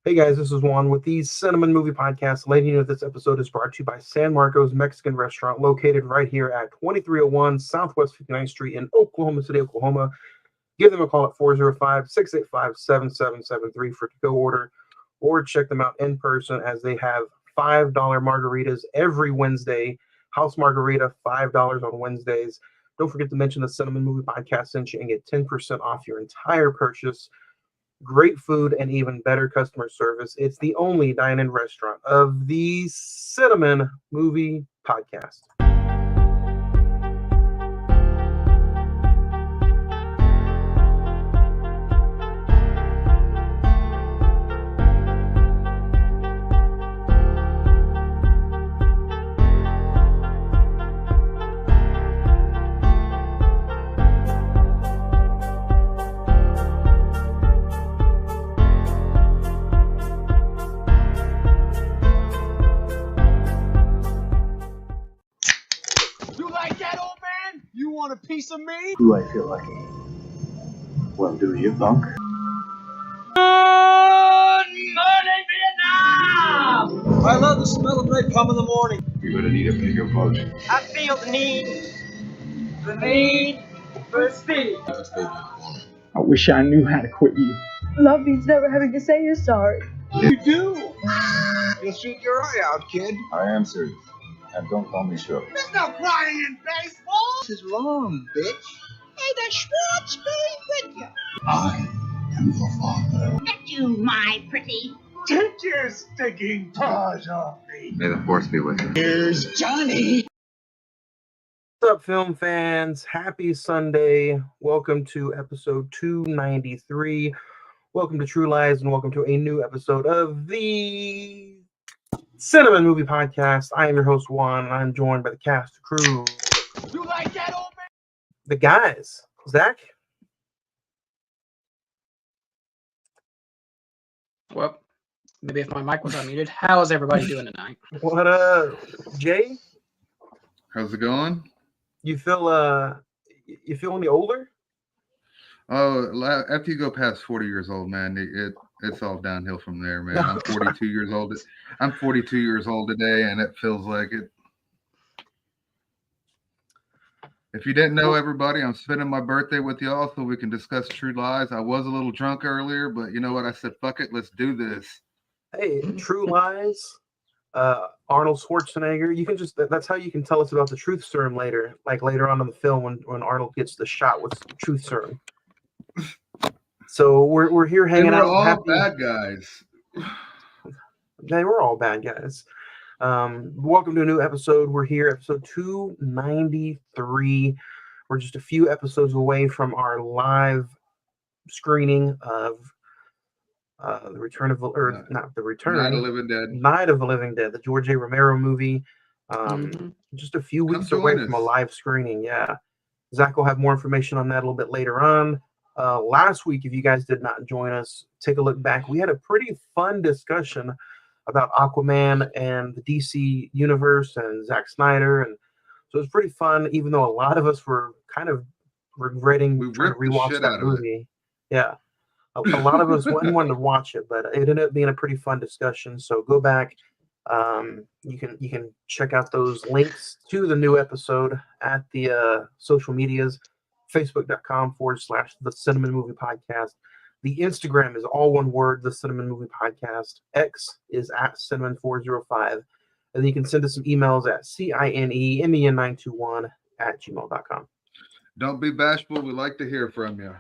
Hey guys, this is Juan with the Cine-Men Movie Podcast. Letting you know this episode is brought to you by San Marcos Mexican Restaurant, located right here at 2301 Southwest 59th Street in Oklahoma City, Oklahoma. Give them a call at 405-685-7773 for to-go order, or check them out in person as they have $5 margaritas every Wednesday. House margarita, $5 on Wednesdays. Don't forget to mention the Cine-Men Movie Podcast sent you and get 10% off your entire purchase. Great food and even better customer service. It's the only dine-in restaurant of the Cine-Men Movie Podcast. Want a piece of me? Do I feel lucky? Well, do you, punk? Good morning, Vietnam! I love the smell of napalm in the morning. You're gonna need a bigger boat. I feel the need for speed. I wish I knew how to quit you. Love means never having to say you're sorry. You do. You'll shoot your eye out, kid. I am serious. And don't call me Shirley. There's no crying in baseball. This is wrong, bitch. Hey, the Schwartz be with you. I am your father. At you, my pretty. Take your stinking paws off me. May the force be with you. Here's Johnny. What's up, film fans? Happy Sunday. Welcome to episode 293. Welcome to True Lies and welcome to a new episode of the Cine-Men Movie Podcast. I am your host, Juan, and I'm joined by the cast, crew, You like that, old man? the guys. Zach? Well, maybe if my mic was unmuted. How is everybody doing tonight? What, Jay? How's it going? You feel any older? Oh, after you go past 40 years old, man, it's all downhill from there, man. I'm 42 years old. I'm 42 years old today, and it feels like it. If you didn't know, everybody, I'm spending my birthday with y'all so we can discuss True Lies. I was a little drunk earlier, but you know what? I said, fuck it, let's do this. Hey, True Lies, Arnold Schwarzenegger. You can that's how you can tell us about the truth serum later, like later on in the film when Arnold gets the shot with the truth serum. So we're here hanging out. All bad guys. They were all bad guys. Welcome to a new episode. We're here, episode 293. We're just a few episodes away from our live screening of the Return of not the Return, Night of the Living Dead. Night of the Living Dead, the George A. Romero movie. Just a few weeks away from a live screening. Yeah, Zach will have more information on that a little bit later on. Last week, if you guys did not join us, take a look back. We had a pretty fun discussion about Aquaman and the DC universe and Zack Snyder, and so it was pretty fun. Even though a lot of us were kind of regretting trying to rewatch that movie. Yeah, a lot of us wanted to watch it, but it ended up being a pretty fun discussion. So go back. You can check out those links to the new episode at the social medias. Facebook.com/the Cine-Men Movie Podcast. The Instagram is all one word, the Cine-Men Movie Podcast. X is at Cinemen405. And then you can send us some emails at cinemen921@gmail.com. Don't be bashful. We like to hear from you.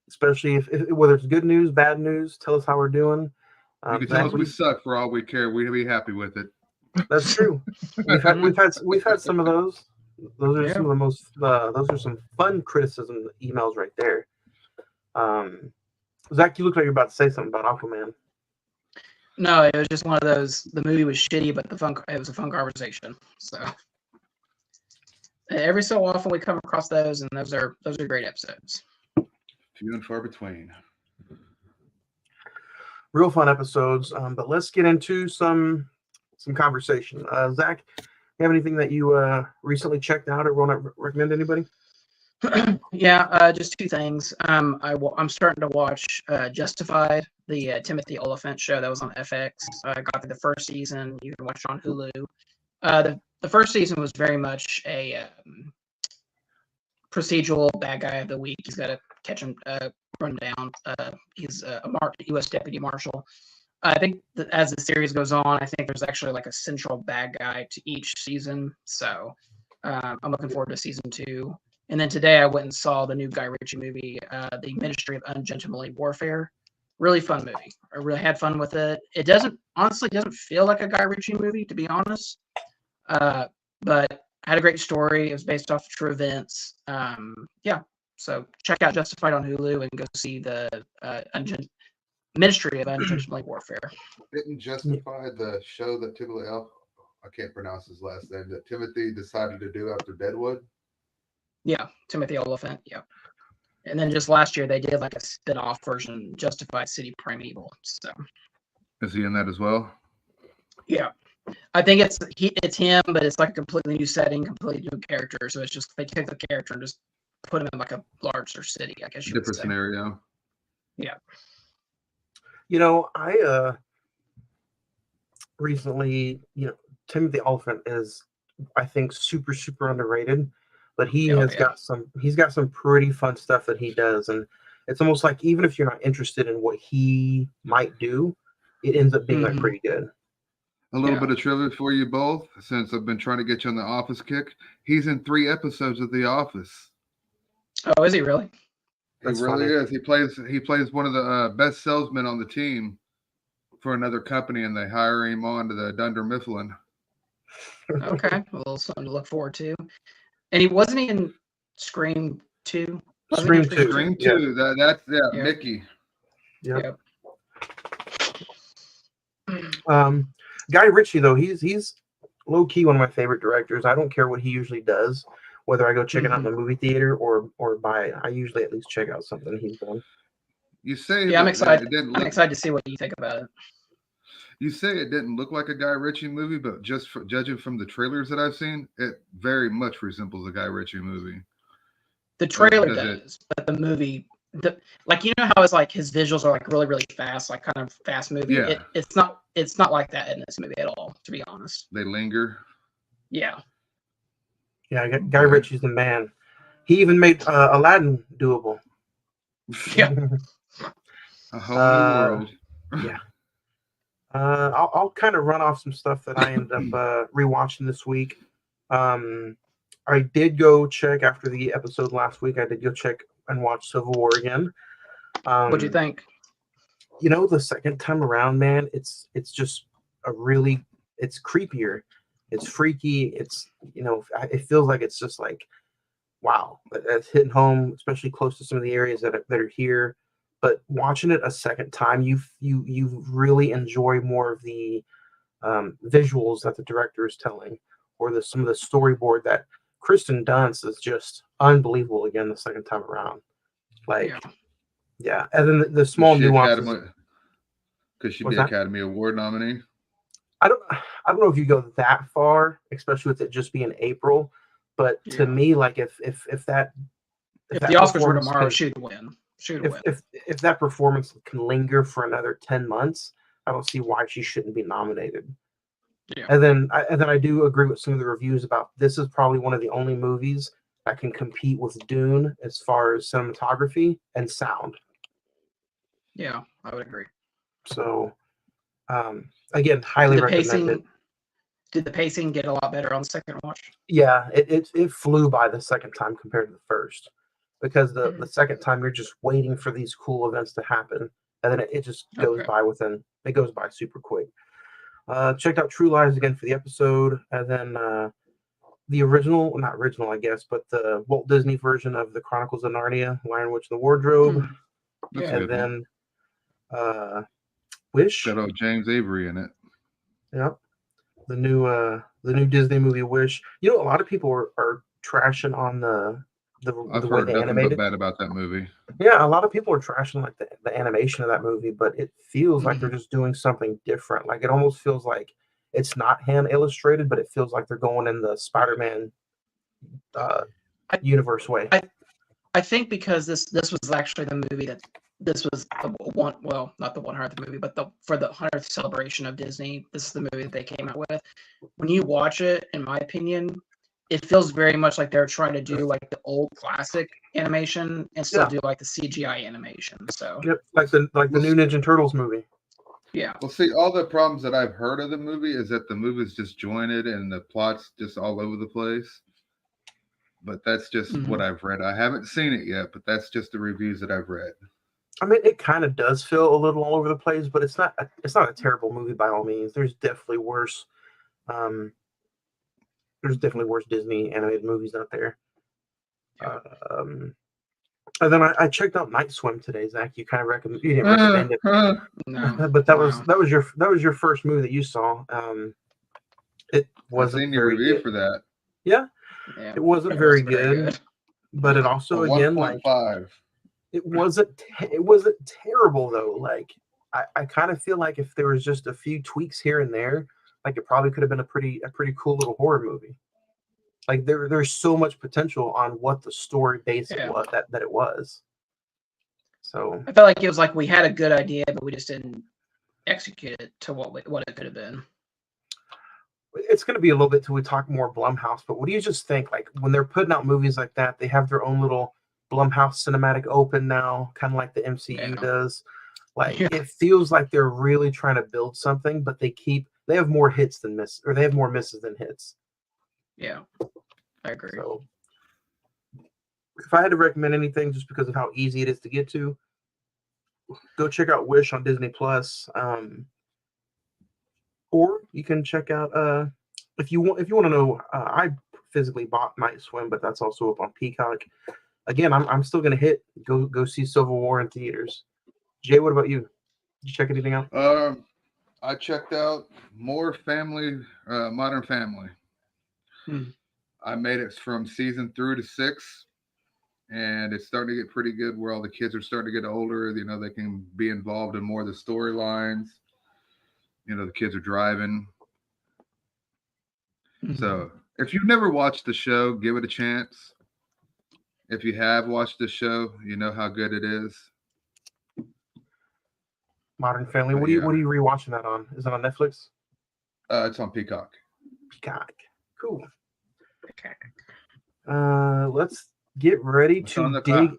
Especially if whether it's good news, bad news, tell us how we're doing. You can tell us we suck for all we care. We'd be happy with it. That's true. We've had some of those. Those are some of the most. Those are some fun criticism emails right there. Zach, you look like you're about to say something about Aquaman. No, it was just one of those. The movie was shitty, but it was a fun conversation. So every so often we come across those, and those are great episodes. Few and far between. Real fun episodes. But let's get into some conversation. Zach, you have anything that you recently checked out or want to recommend to anybody? Yeah, just two things. I'm starting to watch Justified, the Timothy Oliphant show that was on FX. I got through the first season. You can watch it on Hulu. The first season was very much a procedural bad guy of the week. He's got to catch him, run down. He's a U.S. deputy marshal. I think that as the series goes on, I think there's actually like a central bad guy to each season. So I'm looking forward to season 2. And then today I went and saw the new Guy Ritchie movie, The Ministry of Ungentlemanly Warfare. Really fun movie. I really had fun with it. It honestly doesn't feel like a Guy Ritchie movie, to be honest. But had a great story. It was based off true events. Yeah. So check out Justified on Hulu and go see the Ministry of Ungentlemanly Warfare. Didn't Justify the show that I can't pronounce his last name, that Timothy decided to do after Deadwood? Yeah, Timothy Oliphant. Yeah. And then just last year they did like a spin-off version, Justified City Primeval. So is he in that as well? Yeah. I think it's him, but it's like a completely new setting, completely new character. So it's just they take the character and just put him in like a larger city, I guess you Different would say. scenario. Yeah. I recently, Timothy Oliphant is, I think, super, super underrated, but he's got some pretty fun stuff that he does. And it's almost like, even if you're not interested in what he might do, it ends up being like pretty good. A little bit of trivia for you both, since I've been trying to get you on the Office kick. He's in 3 episodes of The Office. Oh, is he really? He really is. He plays one of the best salesmen on the team for another company, and they hire him on to the Dunder Mifflin. Okay, well, something to look forward to. And he wasn't in Scream 2. Scream 2. Scream 2. Yeah. That's Mickey. Yep. Guy Ritchie, though, he's low key one of my favorite directors. I don't care what he usually does, whether I go check it out in the movie theater or buy it. I usually at least check out something he's done. You say I'm excited. I'm excited to see what you think about it. You say it didn't look like a Guy Ritchie movie, but just judging from the trailers that I've seen, it very much resembles a Guy Ritchie movie. The trailer does, but the movie, like, you know how it's like his visuals are like really, really fast, like kind of fast movie. Yeah. It's not like that in this movie at all, to be honest. They linger. Yeah. Yeah, Guy Ritchie's the man. He even made Aladdin doable. Yeah. A whole new world. Yeah. I'll kind of run off some stuff that I ended up rewatching this week. I did go check after the episode last week. I did go check and watch Civil War again. What'd you think? The second time around, man, it's just it's creepier. It's freaky. It's, it feels like it's just like, wow, it's hitting home, especially close to some of the areas that are here. But watching it a second time, you really enjoy more of the visuals that the director is telling, or some of the storyboard that Kristen Dunst is just unbelievable again the second time around. Like, yeah. And then the small nuances. Could she be Academy Award nominee? I don't know if you go that far, especially with it just being April. But to me, like if the Oscars were tomorrow, she'd win. If that performance can linger for another 10 months, I don't see why she shouldn't be nominated. Yeah. And then I do agree with some of the reviews about this is probably one of the only movies that can compete with Dune as far as cinematography and sound. Yeah, I would agree. So, again, highly recommended. Did the pacing get a lot better on the second watch? Yeah, it flew by the second time compared to the first, because the second time you're just waiting for these cool events to happen, and then it just goes by super quick. Checked out True Lies again for the episode, and then the not original, I guess, but the Walt Disney version of the Chronicles of Narnia, Lion, Witch, and the Wardrobe, and then Wish. Got old James Avery in it. Yep. The new Disney movie Wish. A lot of people are trashing on I've heard nothing but bad about that movie. Yeah, a lot of people are trashing like the animation of that movie, but it feels like they're just doing something different. Like, it almost feels like it's not hand illustrated, but it feels like they're going in the Spider-Man universe way. I think because this was actually the movie that this was the one, well, not the 100th movie, but for the 100th celebration of Disney, this is the movie that they came out with. When you watch it, in my opinion, it feels very much like they're trying to do like the old classic animation and still do like the CGI animation. So yep, like the new Ninja Turtles movie. Yeah. Well, see, all the problems that I've heard of the movie is that the movie's disjointed and the plot's just all over the place. But that's just what I've read. I haven't seen it yet, but that's just the reviews that I've read. I mean, it kind of does feel a little all over the place, but it's not a terrible movie by all means. There's definitely worse. There's definitely worse Disney animated movies out there. And then I checked out Night Swim today, Zach. You kind of recommend. You didn't recommend it, no, but that was your first movie that you saw. It wasn't. I've seen your review for that. Yeah, it wasn't very good, but it also again 1.5. It wasn't terrible though. Like I kind of feel like if there was just a few tweaks here and there, like it probably could have been a pretty cool little horror movie. Like there's so much potential on what the story base was that it was. So I felt like it was like we had a good idea, but we just didn't execute it to what it could have been. It's going to be a little bit till we talk more Blumhouse. But what do you just think? Like when they're putting out movies like that, they have their own little Blumhouse cinematic open now, kind of like the MCU does. Like it feels like they're really trying to build something, but they have more hits than misses, or they have more misses than hits. Yeah, I agree. So if I had to recommend anything, just because of how easy it is to get to, go check out Wish on Disney Plus. Or you can check out if you want to know. I physically bought Night Swim, but that's also up on Peacock. Again, I'm still gonna go see Civil War in theaters. Jay, what about you? Did you check anything out? I checked out more Modern Family. I made it from season 3 to 6, and it's starting to get pretty good. Where all the kids are starting to get older, you know, they can be involved in more of the storylines. You know, the kids are driving. So if you've never watched the show, give it a chance. If you have watched the show, you know how good it is. Modern Family. What are you rewatching that on? Is it on Netflix? It's on Peacock. Peacock. Cool. Let's get ready to dig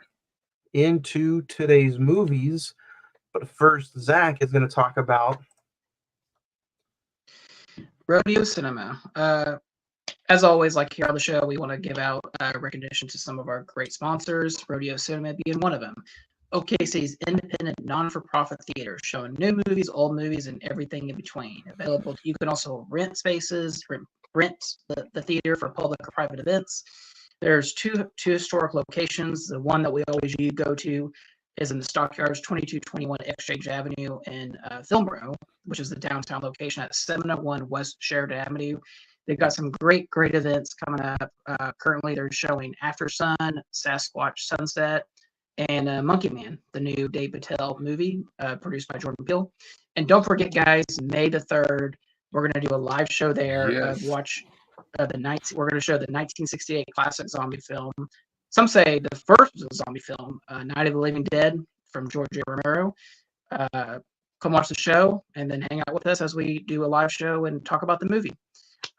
into today's movies. But first, Zach is going to talk about Rodeo Cinema. As always, like here on the show, we want to give out recognition to some of our great sponsors, Rodeo Cinema being one of them. OKC's independent, non-for-profit theater, showing new movies, old movies, and everything in between. Available. You can also rent spaces, rent the theater for public or private events. There's two historic locations. The one that we always go to is in the Stockyards, 2221 Exchange Avenue in Film Row, which is the downtown location at 701 West Sheridan Avenue. They've got some great events coming up. Currently, they're showing After Sun, Sasquatch Sunset, and Monkey Man, the new Dave Patel movie produced by Jordan Peele. And don't forget, guys, May the 3rd, we're going to do a live show there. Yes. We're going to show the 1968 classic zombie film. Some say the first zombie film, Night of the Living Dead, from George A. Romero. Come watch the show and then hang out with us as we do a live show and talk about the movie.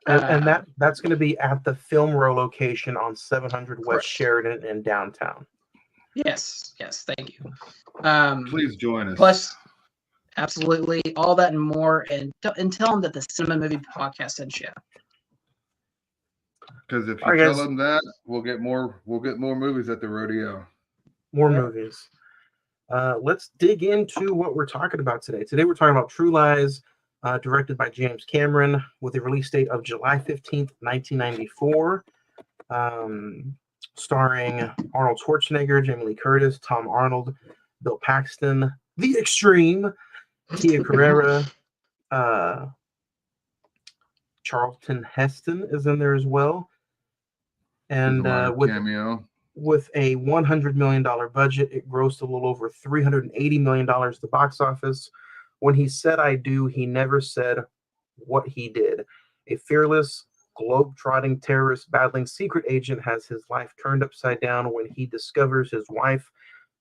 And that's going to be at the Film Row location on 700 West Correct. Sheridan in downtown. Yes, thank you. Please join us. Plus, absolutely, all that and more, and tell them that the Cinema Movie Podcast sent you. Because if you tell them that, we'll get more movies at the rodeo. More movies. Let's dig into what we're talking about today. Today we're talking about True Lies, directed by James Cameron, with a release date of July 15th, 1994. Starring Arnold Schwarzenegger, Jamie Lee Curtis, Tom Arnold, Bill Paxton, The Extreme, Tia Carrera, Charlton Heston is in there as well. And with a $100 million budget, it grossed a little over $380 million at the box office. When he said "I do," he never said what he did. A fearless, globe-trotting terrorist battling secret agent has his life turned upside down when he discovers his wife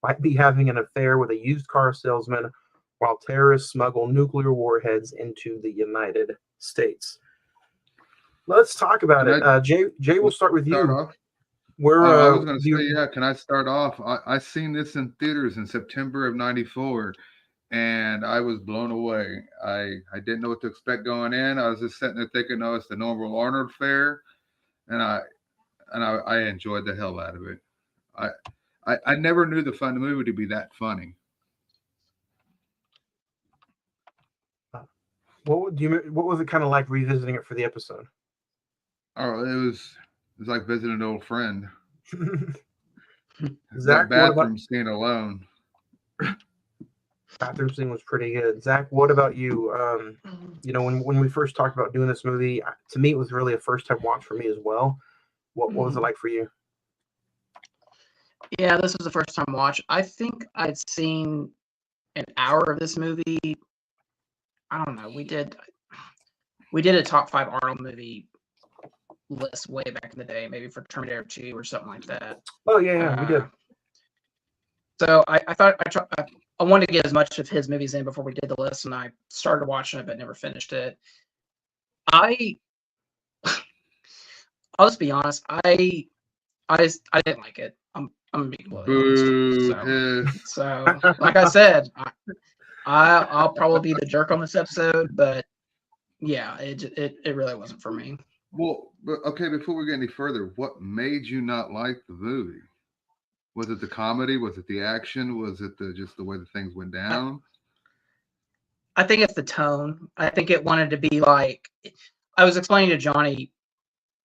might be having an affair with a used car salesman while terrorists smuggle nuclear warheads into the United States. Let's talk about it. Jay, we'll start with you. Off? Where I was going to say, yeah, can I start off? I seen this in theaters in September of '94, and I was blown away. I didn't know what to expect going in. I was just sitting there thinking, oh, it's the normal Arnold fare, and I enjoyed the hell out of it. I never knew the movie to be that funny. What was it kind of like revisiting it for the episode? Oh, it was like visiting an old friend. Zach, that bathroom scene alone. Bathroom scene was pretty good. Zach, what about you? When we first talked about doing this movie, to me it was really a first time watch for me as well. What was it like for you? Yeah, this was the first time watch. I think I'd seen an hour of this movie. I don't know. We did a top 5 Arnold movie list way back in the day, maybe for Terminator 2 or something like that. Oh yeah, we did. So I thought I wanted to get as much of his movies in before we did the list, and I started watching it but never finished it. I'll just be honest. I didn't like it. I'm being completely honest. So like I said, I'll probably be the jerk on this episode, but yeah, it really wasn't for me. Well, but okay, before we get any further, what made you not like the movie? Was it the comedy? Was it the action? Was it just the way the things went down? I think it's the tone. I think it wanted to be like, I was explaining to Johnny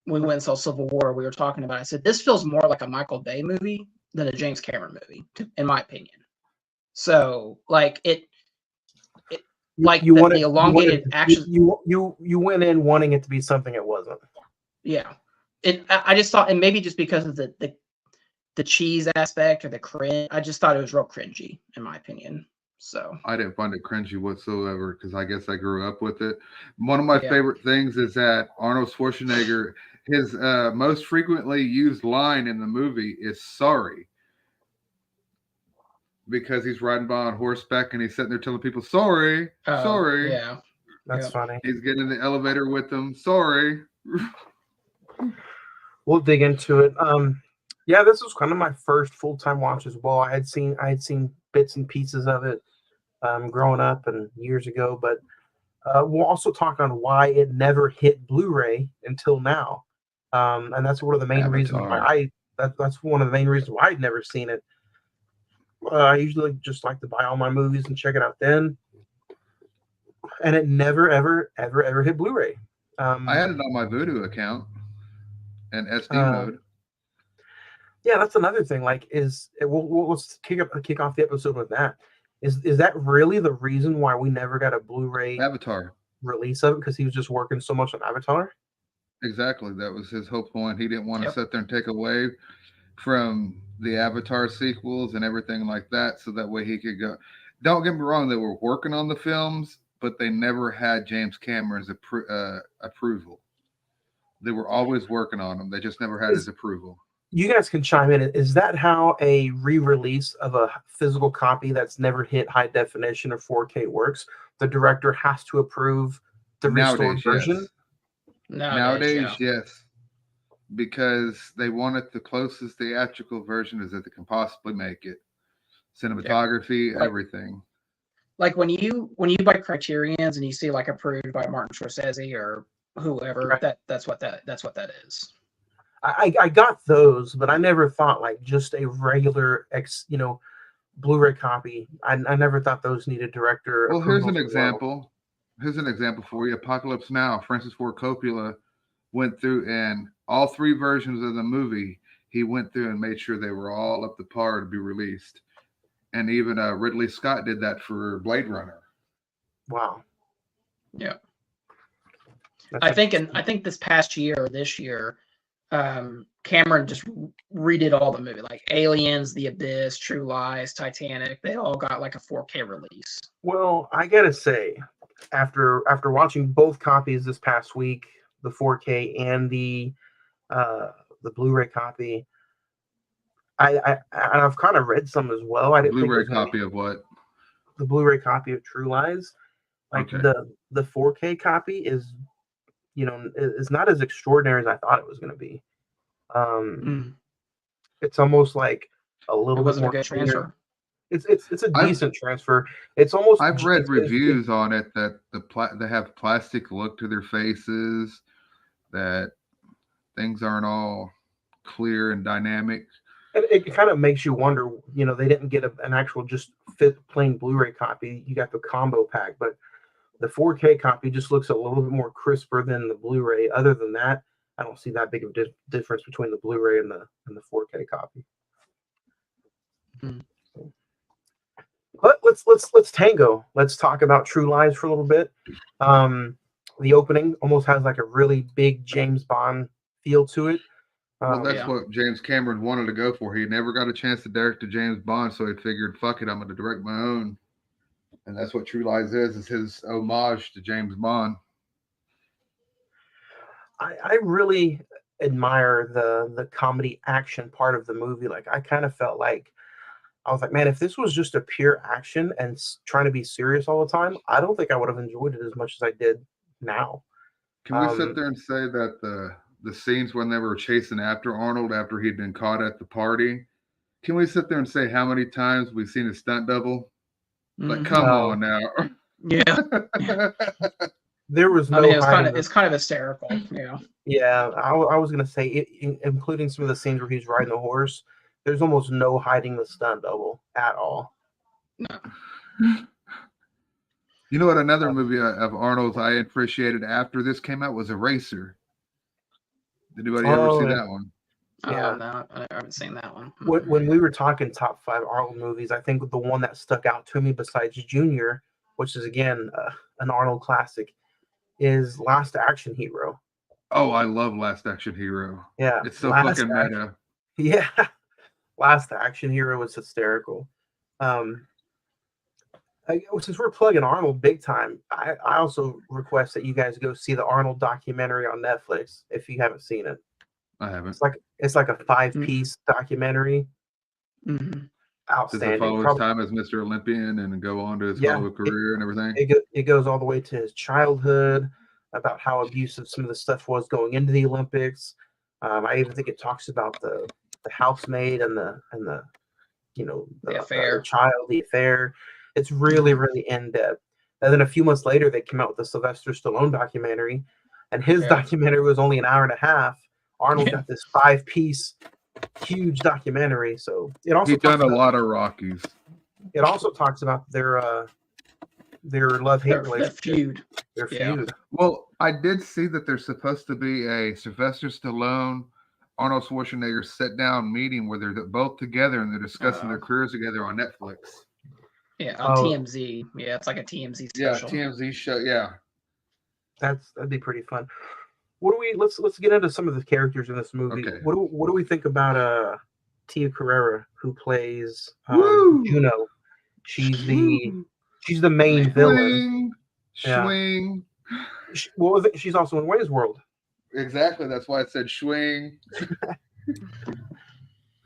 when we went and saw Civil War, we were talking about it. I said, this feels more like a Michael Bay movie than a James Cameron movie, in my opinion. So, like, the elongated action. You went in wanting it to be something it wasn't. Yeah. I just thought, and maybe just because of the cheese aspect or the cringe, I just thought it was real cringy, in my opinion. So I didn't find it cringy whatsoever because I guess I grew up with it. One of my favorite things is that Arnold Schwarzenegger, his most frequently used line in the movie is sorry. Because he's riding by on horseback and he's sitting there telling people, sorry. Yeah. That's funny. He's getting in the elevator with them. Sorry. We'll dig into it. Yeah, this was kind of my first full-time watch as well. I had seen bits and pieces of it growing up and years ago, but we'll also talk on why it never hit Blu-ray until now. And that's one of the main reasons why that's one of the main reasons why I'd never seen it. I usually just like to buy all my movies and check it out then. And it never, ever hit Blu-ray. I had it on my Vudu account and SD mode. Yeah, that's another thing. Like, let's kick off the episode with that. Is that really the reason why we never got a Blu-ray Avatar release of it? Because he was just working so much on Avatar? Exactly. That was his whole point. He didn't want to sit there and take away from the Avatar sequels and everything like that, so that way he could go. Don't get me wrong, they were working on the films, but they never had James Cameron's approval. They were always working on them. They just never had his approval. You guys can chime in. Is that how a re-release of a physical copy that's never hit high definition or 4K works? The director has to approve the restored version? Nowadays, yes. Because they wanted the closest theatrical version as that they can possibly make it. Cinematography, everything. Like when you buy Criterions and you see like approved by Martin Scorsese or whoever, that's what that is. I got those, but I never thought like just a regular Blu-ray copy. I never thought those needed director. Well, here's an example. Here's an example for you. Apocalypse Now. Francis Ford Coppola went through and all 3 versions of the movie. He went through and made sure they were all up to par to be released. And even Ridley Scott did that for Blade Runner. Wow. Yeah. I think this past year or this year, Cameron just redid all the movie, like Aliens, The Abyss, True Lies, Titanic. They all got like a 4K release. Well, I gotta say, after watching both copies this past week, the 4K and the Blu-ray copy. I've kind of read some as well. I didn't think Blu-ray copy of what? The Blu-ray copy of True Lies. Like Okay. the 4K copy is, is not as extraordinary as I thought it was going to be. It's almost like a little bit more a good transfer. It's a decent transfer. It's almost. I've read reviews on it that they have plastic look to their faces, that things aren't all clear and dynamic. And it kind of makes you wonder. They didn't get an actual just plain Blu-ray copy. You got the combo pack, but the 4K copy just looks a little bit more crisper than the Blu-ray. Other than that, I don't see that big of a difference between the Blu-ray and the 4K copy. But let's tango. Let's talk about True Lies for a little bit. The opening almost has like a really big James Bond feel to it. Well, that's what James Cameron wanted to go for. He never got a chance to direct a James Bond, so he figured, fuck it, I'm going to direct my own. And that's what True Lies is his homage to James Bond. I really admire the comedy action part of the movie. Like, I kind of felt like, I was like, man, if this was just a pure action and trying to be serious all the time, I don't think I would have enjoyed it as much as I did now. Can we sit there and say that the scenes when they were chasing after Arnold after he'd been caught at the party, can we sit there and say how many times we've seen a stunt double? Like, come on now. Yeah. There was no. I mean, it's kind of hysterical. Yeah. Yeah, I was gonna say, including some of the scenes where he's riding the horse. There's almost no hiding the stunt double at all. No. You know what? Another movie of Arnold's I appreciated after this came out was Eraser. Did anybody ever see that one? Yeah, no, I haven't seen that one. When we were talking top 5 Arnold movies, I think the one that stuck out to me besides Junior, which is again an Arnold classic, is Last Action Hero. Oh, I love Last Action Hero. Yeah, it's so fucking meta. Yeah, Last Action Hero was hysterical. Since we're plugging Arnold big time, I also request that you guys go see the Arnold documentary on Netflix if you haven't seen it. I haven't. It's like a 5-piece documentary. Mm-hmm. Outstanding. Does it follow his time as Mr. Olympian and go on to his Hollywood career and everything? It goes all the way to his childhood, about how abusive some of the stuff was going into the Olympics. I even think it talks about the housemaid and the affair. The affair. It's really, really in depth. And then a few months later, they came out with the Sylvester Stallone documentary, and his documentary was only an hour and a half. Arnold got this 5-piece, huge documentary. So it also he's done a lot of Rockies. It also talks about their love-hate relationship. Their feud. Well, I did see that there's supposed to be a Sylvester Stallone, Arnold Schwarzenegger sit-down meeting where they're both together and they're discussing their careers together on Netflix. Yeah, on TMZ. Yeah, it's like a TMZ special. Yeah, TMZ show. Yeah, that'd be pretty fun. Let's get into some of the characters in this movie. Okay. What do we think about Tia Carrera, who plays Juno? She's the main villain. Swing. She's also in Wayne's World. Exactly. That's why it said swing.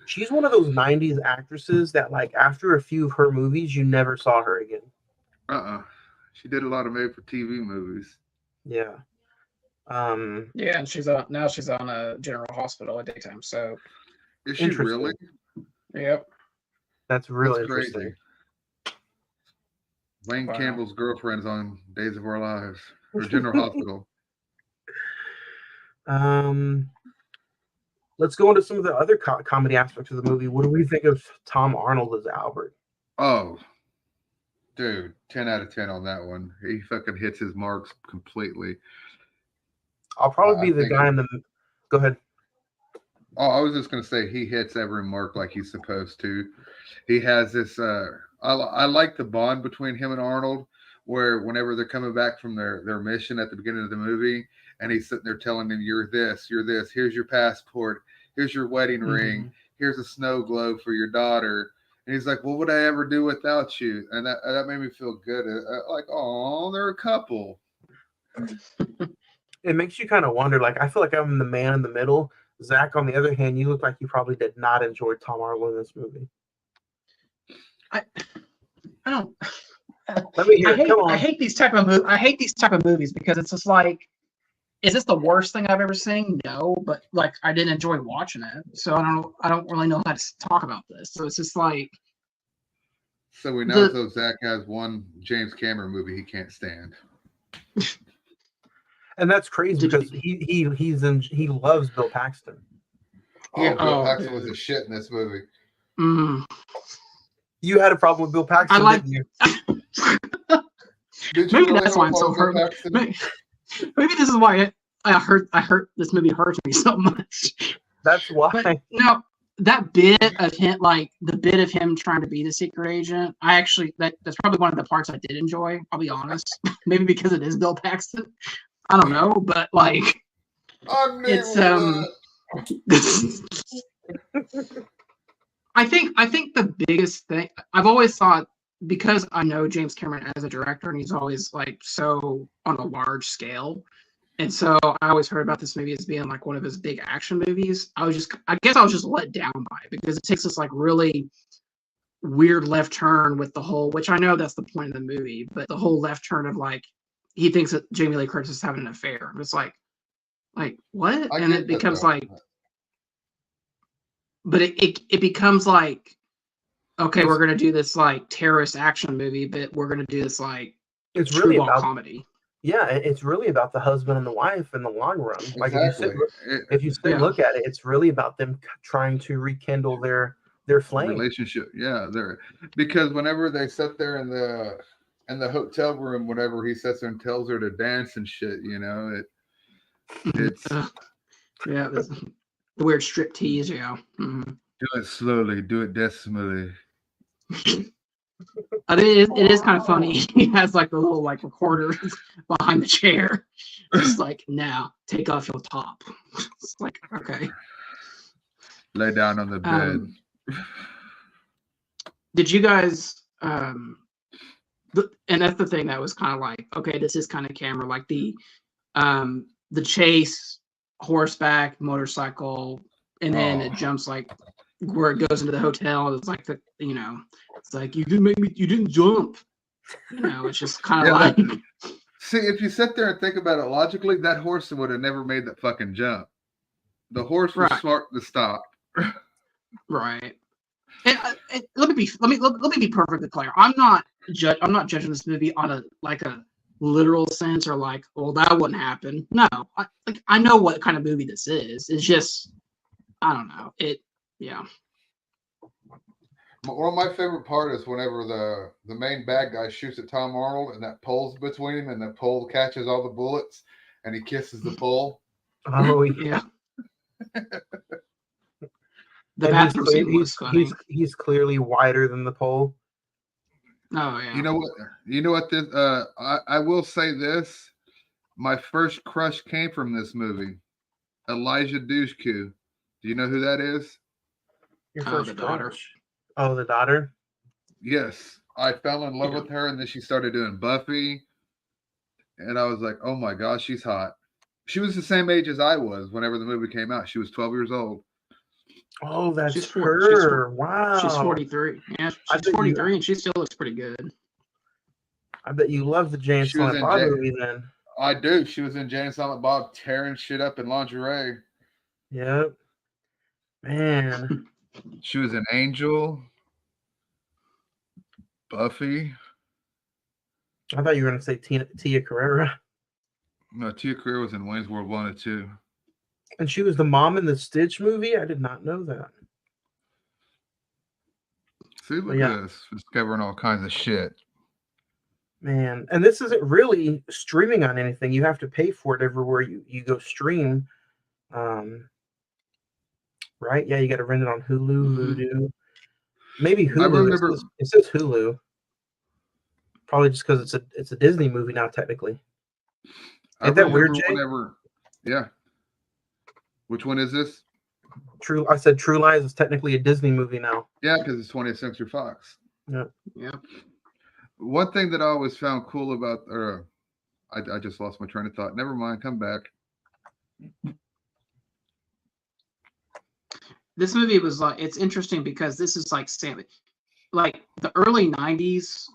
She's one of those 90s actresses that, like, after a few of her movies, you never saw her again. She did a lot of made-for-TV movies. Yeah. Yeah, and she's on a General Hospital at daytime. So, is she really? Yep. That's really interesting. Wayne Campbell's girlfriend's on Days of Our Lives or General Hospital. Let's go into some of the other comedy aspects of the movie. What do we think of Tom Arnold as Albert? Oh, dude, 10 out of 10 on that one. He fucking hits his marks completely. I'll probably be the guy in the. Go ahead. Oh, I was just gonna say he hits every mark like he's supposed to. He has this. I like the bond between him and Arnold, where whenever they're coming back from their mission at the beginning of the movie, and he's sitting there telling him, "You're this. Here's your passport. Here's your wedding ring. Here's a snow globe for your daughter." And he's like, "What would I ever do without you?" And that made me feel good. Like, oh, they're a couple. it makes you kind of wonder. Like, I feel like I'm the man in the middle. Zach, on the other hand, you look like you probably did not enjoy Tom Arnold in this movie. I don't. Let me hear. Come on. I hate these type of movies because it's just like, is this the worst thing I've ever seen? No, but like I didn't enjoy watching it, so I don't really know how to talk about this. So it's just like. So we know so Zach has one James Cameron movie he can't stand. And that's crazy because he loves Bill Paxton. Oh, Bill Paxton was a shit in this movie. Mm. You had a problem with Bill Paxton, didn't you? Maybe that's why I'm so hurt. Maybe this is why I hurt this movie hurts me so much. That's why. But, no, that bit of him, like the bit of him trying to be the secret agent, that's probably one of the parts I did enjoy. I'll be honest. Maybe because it is Bill Paxton. I don't know, but like it's I think the biggest thing I've always thought, because I know James Cameron as a director and he's always like so on a large scale. And so I always heard about this movie as being like one of his big action movies. I guess I was just let down by it because it takes this like really weird left turn with the whole, which I know that's the point of the movie, but the whole left turn of like, he thinks that Jamie Lee Curtis is having an affair. It's like what? And it becomes like, but it becomes like, okay, we're gonna do this like terrorist action movie, but we're gonna do this like it's really about comedy. Yeah, it's really about the husband and the wife in the long run. Like exactly. if you sit and look at it, it's really about them trying to rekindle their flame relationship. Yeah, because whenever they sit there in the hotel room, whatever, he sits there and tells her to dance and shit. You know, it's yeah, the weird strip tease. Yeah, do it slowly, do it decimally. I mean, it is kind of funny. He has like the little like recorder behind the chair. It's like, now take off your top. It's like, okay. Lay down on the bed. Did you guys and that's the thing that was kind of like, okay, this is kind of camera, like the chase, horseback, motorcycle, and then it jumps like where it goes into the hotel. It's like it's like you didn't jump. It's just kind of like. See, if you sit there and think about it logically, that horse would have never made that fucking jump. The horse was smart to stop. Right. And let me be perfectly clear. I'm not judging this movie on a literal sense or like, well, that wouldn't happen. No, I know what kind of movie this is. It's just, I don't know. Yeah. One of my favorite part is whenever the main bad guy shoots at Tom Arnold and that pole's between him and the pole catches all the bullets and he kisses the pole. Oh yeah. The bathroom scene was funny. He's clearly wider than the pole. Oh yeah. You know what this I will say this. My first crush came from this movie. Elijah Dushku. Do you know who that is? Your first the daughter. Oh, the daughter? Yes. I fell in love with her, and then she started doing Buffy. And I was like, oh my gosh, she's hot. She was the same age as I was whenever the movie came out. She was 12 years old. Oh, that's her. Wow. She's 43. Yeah, she's 43, and she still looks pretty good. I bet you love the Jane Silent Bob movie then. I do. She was in Jane Silent Bob tearing shit up in lingerie. Yep. Man. She was an Angel. Buffy. I thought you were going to say Tia Carrera. No, Tia Carrera was in Wayne's World 1 and 2. And she was the mom in the Stitch movie? I did not know that. See, look at this. Discovering all kinds of shit. Man, and this isn't really streaming on anything. You have to pay for it everywhere you go stream. Right? Yeah, you got to rent it on Hulu, Vudu. Maybe Hulu. I remember, it says Hulu. Probably just because it's a Disney movie now, technically. Ain't that weird, Jay? Yeah. Which one is this? I said True Lies is technically a Disney movie now. Yeah, because it's 20th Century Fox. Yeah. Yeah. One thing that I always found cool about, I just lost my train of thought. Never mind. Come back. This movie was like, it's interesting because this is like like the early 90s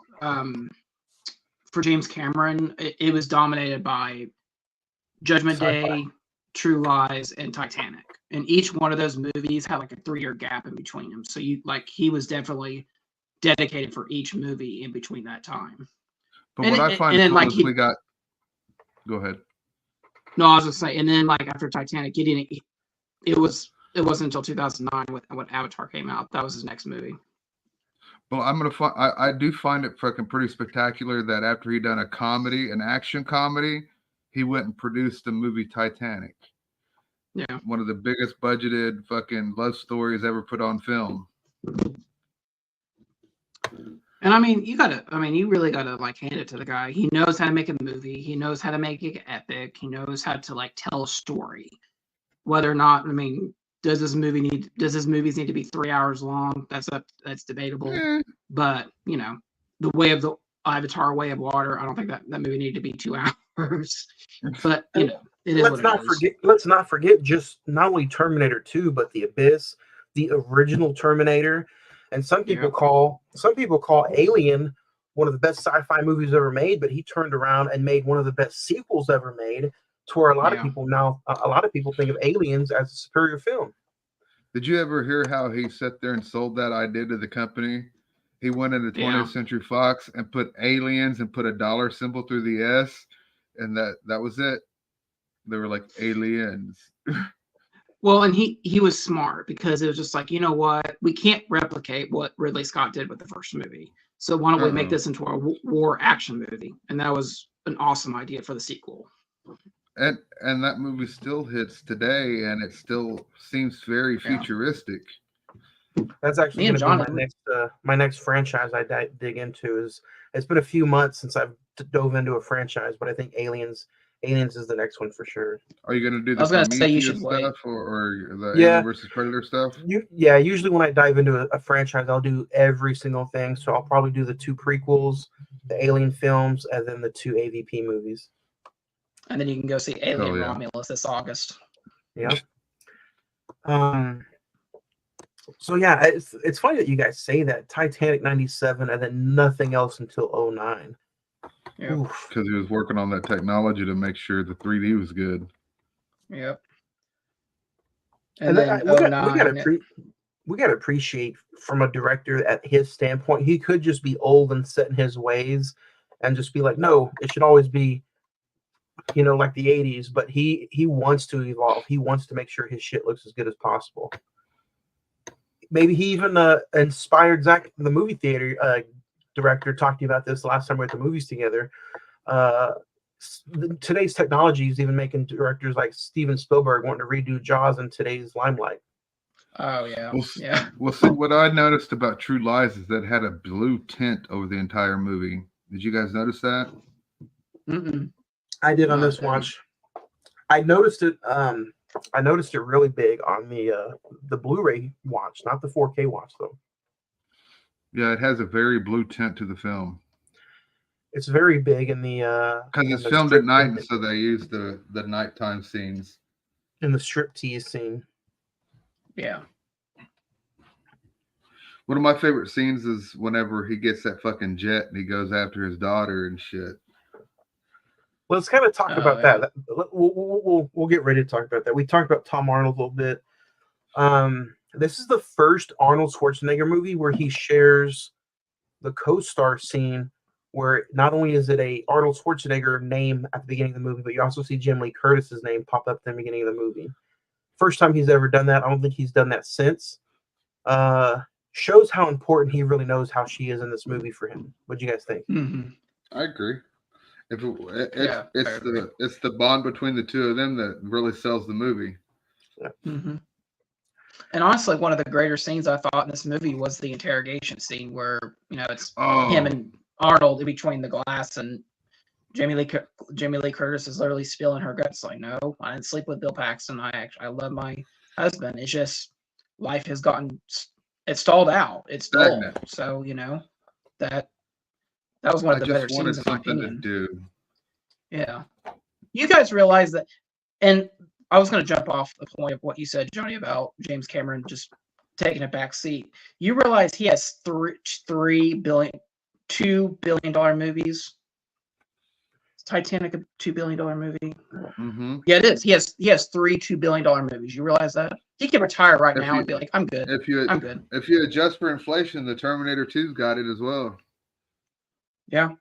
for James Cameron, it was dominated by Judgment Day, True Lies, and Titanic. And each one of those movies had like a 3-year gap in between them. So he was definitely dedicated for each movie in between that time. But what I find cool is we got. Go ahead. No, I was just saying. And then like after Titanic, it wasn't until 2009 when Avatar came out. That was his next movie. Well, I do find it fucking pretty spectacular that after he done an action comedy, he went and produced the movie Titanic. Yeah. One of the biggest budgeted fucking love stories ever put on film. And I mean, you really gotta like hand it to the guy. He knows how to make a movie. He knows how to make it epic. He knows how to like tell a story. Whether or not, does this movie need to be 3 hours long? That's debatable. But the way of the Avatar, Way of Water, I don't think that movie needed to be 2 hours. But it is let's not forget just not only Terminator 2, but The Abyss, the original Terminator. And some people call Alien one of the best sci-fi movies ever made, but he turned around and made one of the best sequels ever made, to where a lot of people think of Aliens as a superior film. Did you ever hear how he sat there and sold that idea to the company? He went into 20th Century Fox and put aliens and put a dollar symbol through the S, and that was it. They were like, aliens. Well, and he was smart because it was just like, you know what? We can't replicate what Ridley Scott did with the first movie. So why don't we make this into a war action movie? And that was an awesome idea for the sequel. And that movie still hits today, and it still seems very futuristic. That's actually going to be my next franchise I dig into. It's been a few months since I've dove into a franchise, but I think Aliens is the next one for sure. Are you going to do the Prometheus stuff or the Alien versus Predator stuff? Usually when I dive into a franchise, I'll do every single thing. So I'll probably do the 2 prequels, the Alien films, and then the 2 AVP movies. And then you can go see Alien Romulus this August. Yeah. So yeah, it's funny that you guys say that. Titanic 97 and then nothing else until 09. Yeah, because he was working on that technology to make sure the 3D was good. Yep. And then we gotta appreciate from a director at his standpoint. He could just be old and set in his ways, and just be like, no, it should always be, like the 80s. But he wants to evolve. He wants to make sure his shit looks as good as possible. Maybe he even inspired Zach, the movie theater director, talked to you about this last time we were at the movies together. Today's technology is even making directors like Steven Spielberg wanting to redo Jaws in today's limelight. Oh yeah, Well, see, what I noticed about True Lies is that it had a blue tint over the entire movie. Did you guys notice that? Mm-mm. I did on this watch. I noticed it. I noticed it really big on the Blu-ray watch, not the 4K watch though. Yeah, it has a very blue tint to the film. It's very big in the because it's filmed at night, and so they use the nighttime scenes in the striptease scene. Yeah. One of my favorite scenes is whenever he gets that fucking jet and he goes after his daughter and shit. Let's kind of talk about that. We'll get ready to talk about that. We talked about Tom Arnold a little bit. This is the first Arnold Schwarzenegger movie where he shares the co-star scene, where not only is it a Arnold Schwarzenegger name at the beginning of the movie, but you also see Jim Lee Curtis's name pop up at the beginning of the movie. First time he's ever done that. I don't think he's done that since. Shows how important he really knows how she is in this movie for him. What do you guys think? Mm-hmm. I agree. It's the bond between the two of them that really sells the movie. Yeah. Mm-hmm. And honestly, one of the greater scenes I thought in this movie was the interrogation scene where, it's him and Arnold in between the glass, and Jamie Lee Curtis is literally spilling her guts like, no, I didn't sleep with Bill Paxton. I love my husband. It's just life has it's stalled out. It's dull. So, that was one of the better scenes in my opinion. Yeah. You guys realize that, and I was going to jump off the point of what you said, Johnny, about James Cameron just taking a back seat. You realize he has $2 billion movies. Is Titanic a $2 billion movie? Mm-hmm. Yeah, it is. He has three $2 billion movies. You realize that? He can retire right now and be like, I'm good. I'm good. If you adjust for inflation, the Terminator 2's got it as well. Yeah.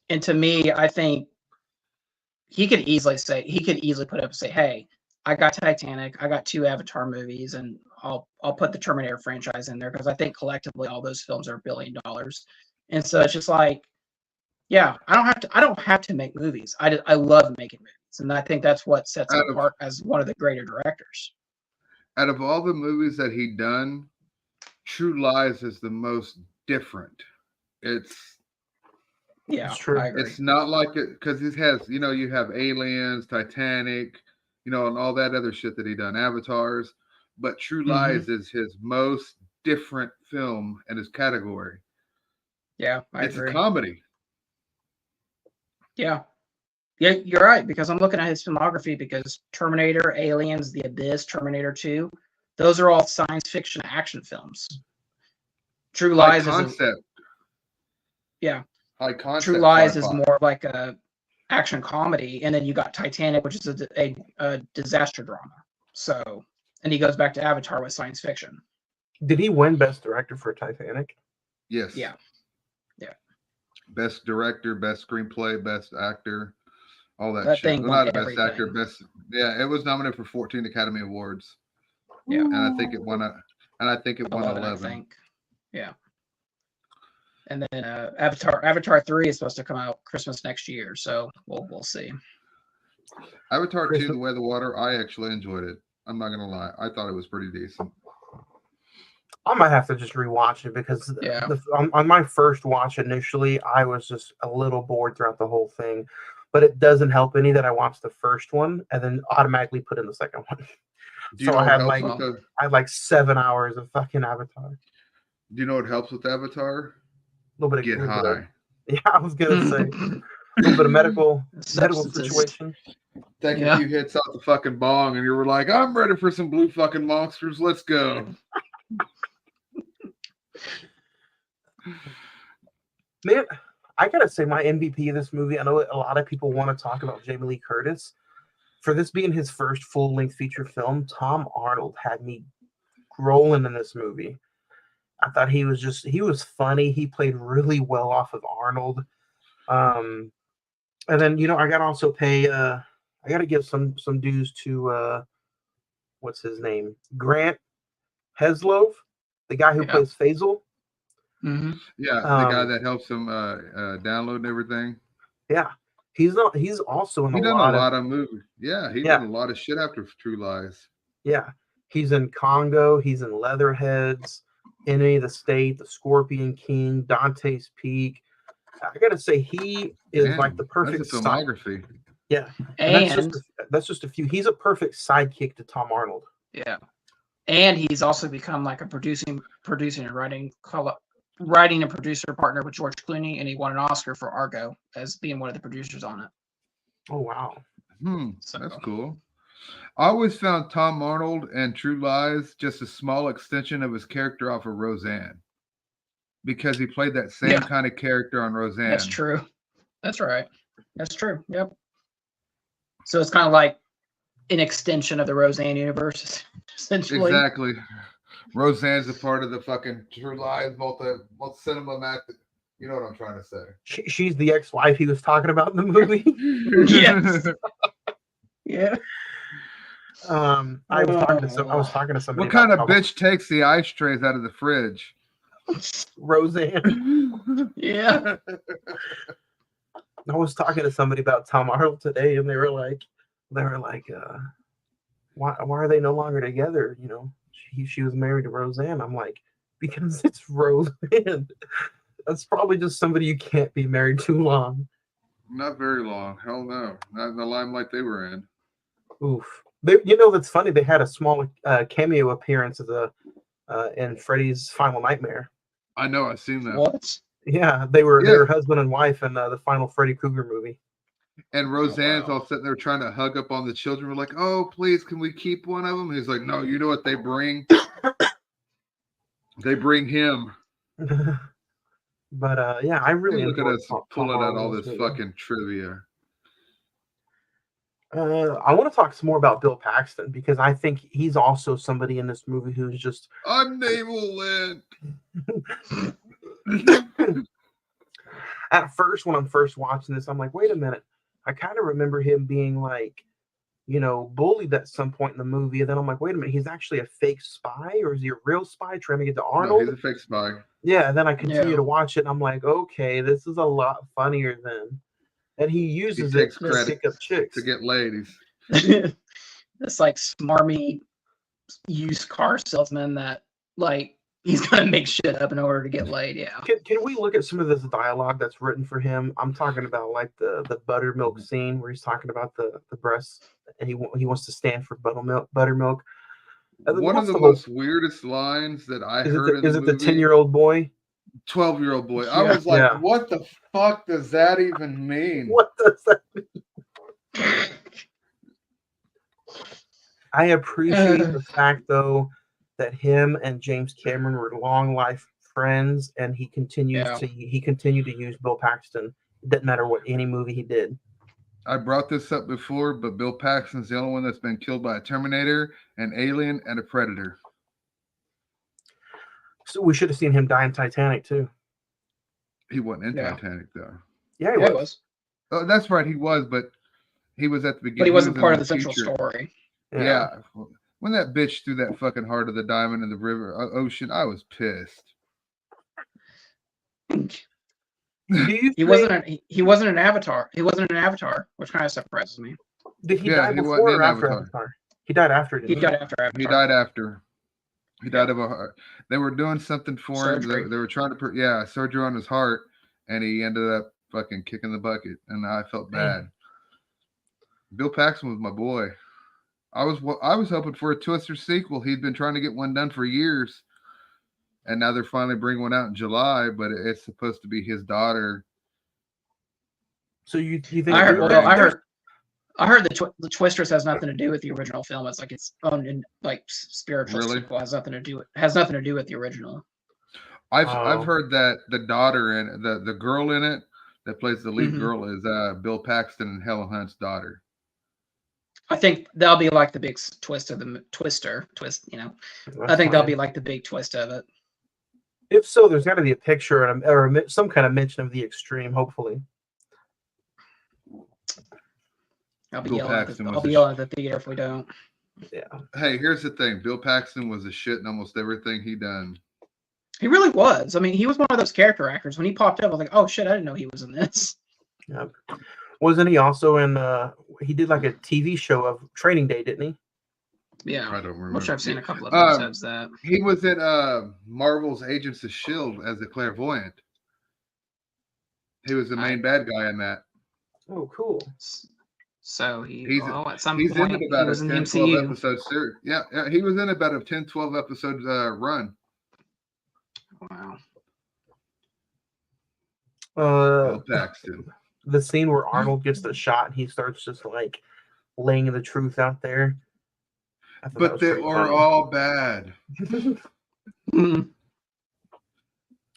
And to me, I think he could easily put up and say, hey, I got Titanic, I got 2 Avatar movies, and I'll put the Terminator franchise in there because I think collectively all those films are $1 billion. And so it's just like, yeah, I don't have to make movies. I love making movies. And I think that's what sets him apart as one of the greater directors. Out of all the movies that he done, True Lies is the most different. It's true. I agree. It's not like it because it has, you have Aliens, Titanic, and all that other shit that he done, Avatars. But True Lies is his most different film in his category. Yeah, it's agree. a comedy. Yeah. Yeah, you're right, because I'm looking at his filmography because Terminator, Aliens, The Abyss, Terminator 2, those are all science fiction action films. True Lies concept. Yeah. High concept. True Lies is more like a action comedy, and then you got Titanic, which is a disaster drama. So, and he goes back to Avatar with science fiction. Did he win Best Director for Titanic? Yes. Yeah. Yeah. Best Director, Best Screenplay, Best Actor, all that shit. Well, not Best Actor, Best. Yeah, it was nominated for 14 Academy Awards. Yeah. And I think it won 11. I think. Yeah. And then Avatar 3 is supposed to come out Christmas next year, so we'll see. Avatar 2, The Way of the Water, I actually enjoyed it. I'm not gonna lie, I thought it was pretty decent. I might have to just rewatch it because on my first watch initially, I was just a little bored throughout the whole thing. But it doesn't help any that I watched the first one and then automatically put in the second one. So I had like 7 hours of fucking Avatar. Do you know what helps with Avatar? A little bit of get high. Yeah, I was gonna say a little bit of medical situation. Take a few hits off the fucking bong, and you were like, "I'm ready for some blue fucking monsters. Let's go." Man, I gotta say my MVP of this movie. I know a lot of people want to talk about Jamie Lee Curtis. For this being his first full-length feature film, Tom Arnold had me rolling in this movie. I thought he was funny. He played really well off of Arnold. And then, I got to also pay, I got to give some dues to, what's his name? Grant Heslov, the guy who plays Faisal. Mm-hmm. Yeah, the guy that helps him download and everything. Yeah. He's also in a lot of movies. Yeah, he did a lot of shit after True Lies. Yeah. He's in Congo. He's in Leatherheads. Enemy of the State, The Scorpion King, Dante's Peak. I gotta say, he is like the perfect filmography. Yeah, and that's just a few. He's a perfect sidekick to Tom Arnold. Yeah, and he's also become like a producing and writing and producer partner with George Clooney, and he won an Oscar for Argo as being one of the producers on it. Oh wow, so that's cool. I always found Tom Arnold and True Lies just a small extension of his character off of Roseanne, because he played that same kind of character on Roseanne. That's true. That's right. That's true. Yep. So it's kind of like an extension of the Roseanne universe, essentially. Exactly. Roseanne's a part of the fucking True Lies multi-cinema. You know what I'm trying to say. She's the ex-wife he was talking about in the movie. Yes. Yeah. I was talking to somebody. What kind of bitch takes the ice trays out of the fridge? Roseanne. Yeah. I was talking to somebody about Tom Arnold today, and they were like, why are they no longer together? She was married to Roseanne. I'm like, because it's Roseanne. That's probably just somebody you can't be married too long. Not very long. Hell no. Not in the limelight they were in. Oof. That's funny. They had a small cameo appearance of in Freddy's Final Nightmare. I know. I've seen that. What? Yeah, they were husband and wife in the final Freddy Krueger movie. And Roseanne's all sitting there trying to hug up on the children. We're like, oh, please, can we keep one of them? He's like, no, you know what they bring? They bring him. But yeah, I really look at enjoyed us pulling out all this fucking trivia. I want to talk some more about Bill Paxton because I think he's also somebody in this movie who's just naval land. At first, when I'm first watching this, I'm like, wait a minute. I kind of remember him being like, bullied at some point in the movie. And then I'm like, wait a minute, he's actually a fake spy, or is he a real spy trying to get to Arnold? No, he's a fake spy. Yeah, and then I continue to watch it, and I'm like, okay, this is a lot funnier than. And he uses it to pick up chicks. To get ladies. This like smarmy used car salesman that like he's gonna make shit up in order to get laid. Yeah. Can we look at some of this dialogue that's written for him? I'm talking about like the buttermilk scene where he's talking about the breasts, and he wants to stand for buttermilk. One of the most weirdest lines that I heard is it the 10-year-old boy? 12-year-old boy. I was like, what the fuck does that even mean? What does that mean? I appreciate the fact, though, that him and James Cameron were long life friends, and he continued to use Bill Paxton. It didn't matter what any movie he did. I brought this up before, but Bill Paxton's the only one that's been killed by a Terminator, an alien, and a Predator. So we should have seen him die in Titanic too. He wasn't in Titanic though. Yeah, he was. Oh, that's right, he was, but he was at the beginning. But he wasn't part of the central story. Yeah. When that bitch threw that fucking heart of the diamond in the river ocean, I was pissed. He wasn't an Avatar. He wasn't an Avatar, which kind of surprises me. Did he die before or after Avatar? He died after. He died after Avatar. He died after. He died of a heart. They were doing something for him. They were trying to surgery on his heart, and he ended up fucking kicking the bucket, and I felt bad. Bill Paxton was my boy. I was hoping for a Twister sequel. He'd been trying to get one done for years, and now they're finally bringing one out in July. But it's supposed to be his daughter. So you think? I heard the Twisters has nothing to do with the original film. It's like its own like spiritual sequel. Has nothing to do with the original. I've heard that the daughter and the girl in it that plays the lead girl is Bill Paxton and Helen Hunt's daughter. I think that'll be like the big twist of the twist. I think that'll be like the big twist of it. If so, there's got to be a picture or some kind of mention of the Extreme. Hopefully. I'll be yelling at the theater if we don't. Yeah. Hey, here's the thing. Bill Paxton was a shit in almost everything he done. He really was. I mean, he was one of those character actors. When he popped up, I was like, oh shit, I didn't know he was in this. Yeah. Wasn't he also in he did like a TV show of Training Day, didn't he? Yeah. I don't remember. Which I've seen a couple of episodes that. He was in Marvel's Agents of S.H.I.E.L.D. as the clairvoyant. He was the main bad guy in that. Oh, cool. So at some point he was in the MCU. Episode series. Yeah, he was in about a 10-12 episode run. Wow. Bill Paxton. The scene where Arnold gets the shot and he starts just like laying the truth out there. But they are all bad.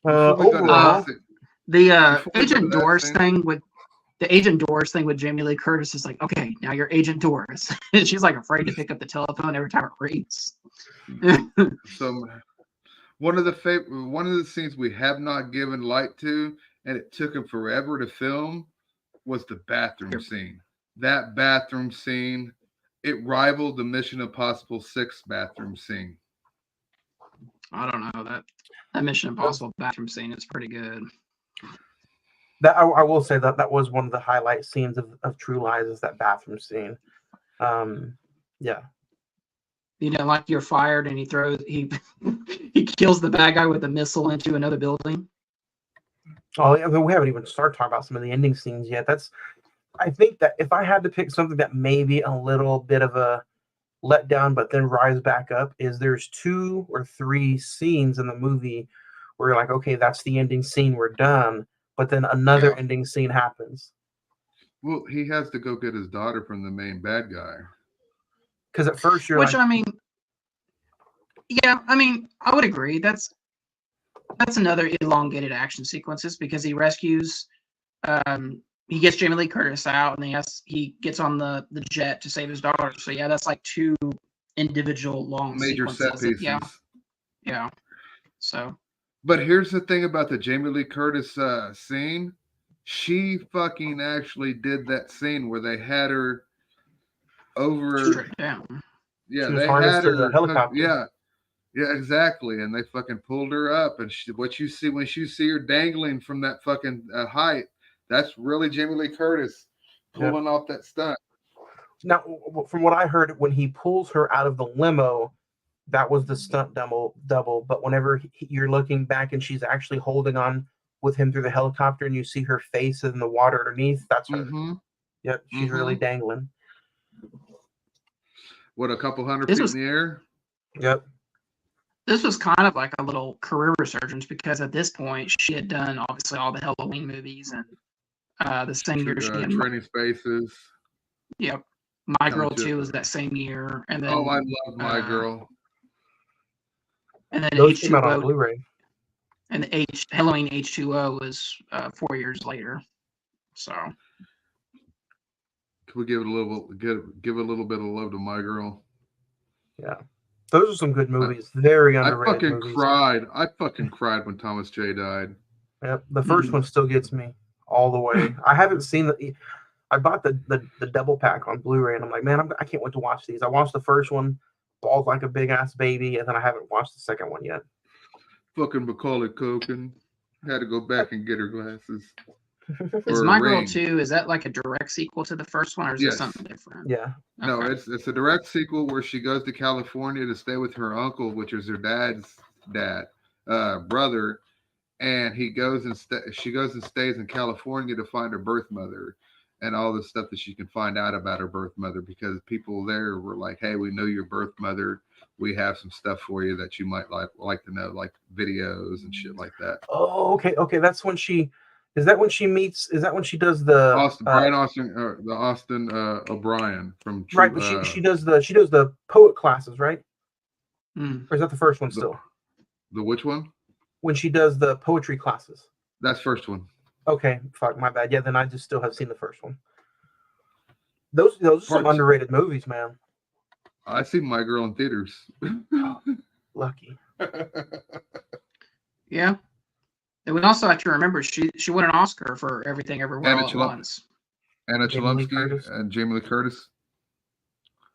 Overall, the Agent Doris thing with Jamie Lee Curtis is like, okay, now you're Agent Doris. She's like afraid to pick up the telephone every time it rings. So one of the scenes we have not given light to, and it took him forever to film, was the bathroom scene. That bathroom scene, it rivaled the Mission Impossible 6 bathroom scene. I don't know, that Mission Impossible bathroom scene is pretty good. That I will say that was one of the highlight scenes of True Lies, is that bathroom scene. Yeah. You know, like you're fired and he kills the bad guy with a missile into another building. Oh, yeah, we haven't even started talking about some of the ending scenes yet. I think that if I had to pick something that may be a little bit of a letdown, but then rise back up, is there's 2 or 3 scenes in the movie where you're like, okay, that's the ending scene, we're done. But then another ending scene happens. Well, he has to go get his daughter from the main bad guy. Because at first you're Which like, I mean, yeah, I mean, I would agree. That's another elongated action sequences because he rescues, he gets Jamie Lee Curtis out, and he gets on the jet to save his daughter. So yeah, that's like two individual long Major set sequences. pieces. Yeah. So. But here's the thing about the Jamie Lee Curtis scene. She fucking actually did that scene where they had her over. Straight down. Yeah, she was they harnessed had to her. the helicopter. Yeah, exactly. And they fucking pulled her up. And what you see when you see her dangling from that fucking height, that's really Jamie Lee Curtis pulling off that stunt. Now, from what I heard, when he pulls her out of the limo, that was the stunt double. But whenever you're looking back and she's actually holding on with him through the helicopter, and you see her face in the water underneath, that's her. Mm-hmm. Yep, she's really dangling. What, a couple hundred feet in the air? Yep. This was kind of like a little career resurgence because at this point she had done obviously all the Halloween movies, and the same year she had Training Spaces. Yep. My Girl 2 was that same year, and then I love My Girl. And then those came out on Blu-ray. And Halloween H2O was 4 years later. So can we give a little bit of love to My Girl? Yeah, those are some good movies. Very underrated. I fucking cried when Thomas J died. Yep, the first one still gets me all the way. I haven't seen I bought the double pack on Blu-ray, and I'm like, man, I can't wait to watch these. I watched the first one, bawled like a big ass baby, and then I haven't watched the second one yet. Fucking Macaulay Culkin had to go back and get her glasses. Is My Girl 2, is that like a direct sequel to the first one, or is it something different? Yeah. Okay. No, it's a direct sequel where she goes to California to stay with her uncle, which is her dad's brother, and she goes and stays in California to find her birth mother and all the stuff that she can find out about her birth mother, because people there were like, hey, we know your birth mother. We have some stuff for you that you might like to know, like videos and shit like that. Oh, okay. That's when she... Is that when she does the Austin O'Brien from True, right? But she does the poet classes, right? Or is that the first one still? The which one? When she does the poetry classes. That's first one. Okay, fuck, my bad. Yeah, then I just still have seen the first one. Those are some underrated movies, man. I see My Girl in theaters. Lucky. Yeah. And we also have to remember she won an Oscar for Everything Everywhere All at Once. Anna Chlumsky and Jamie Lee Curtis.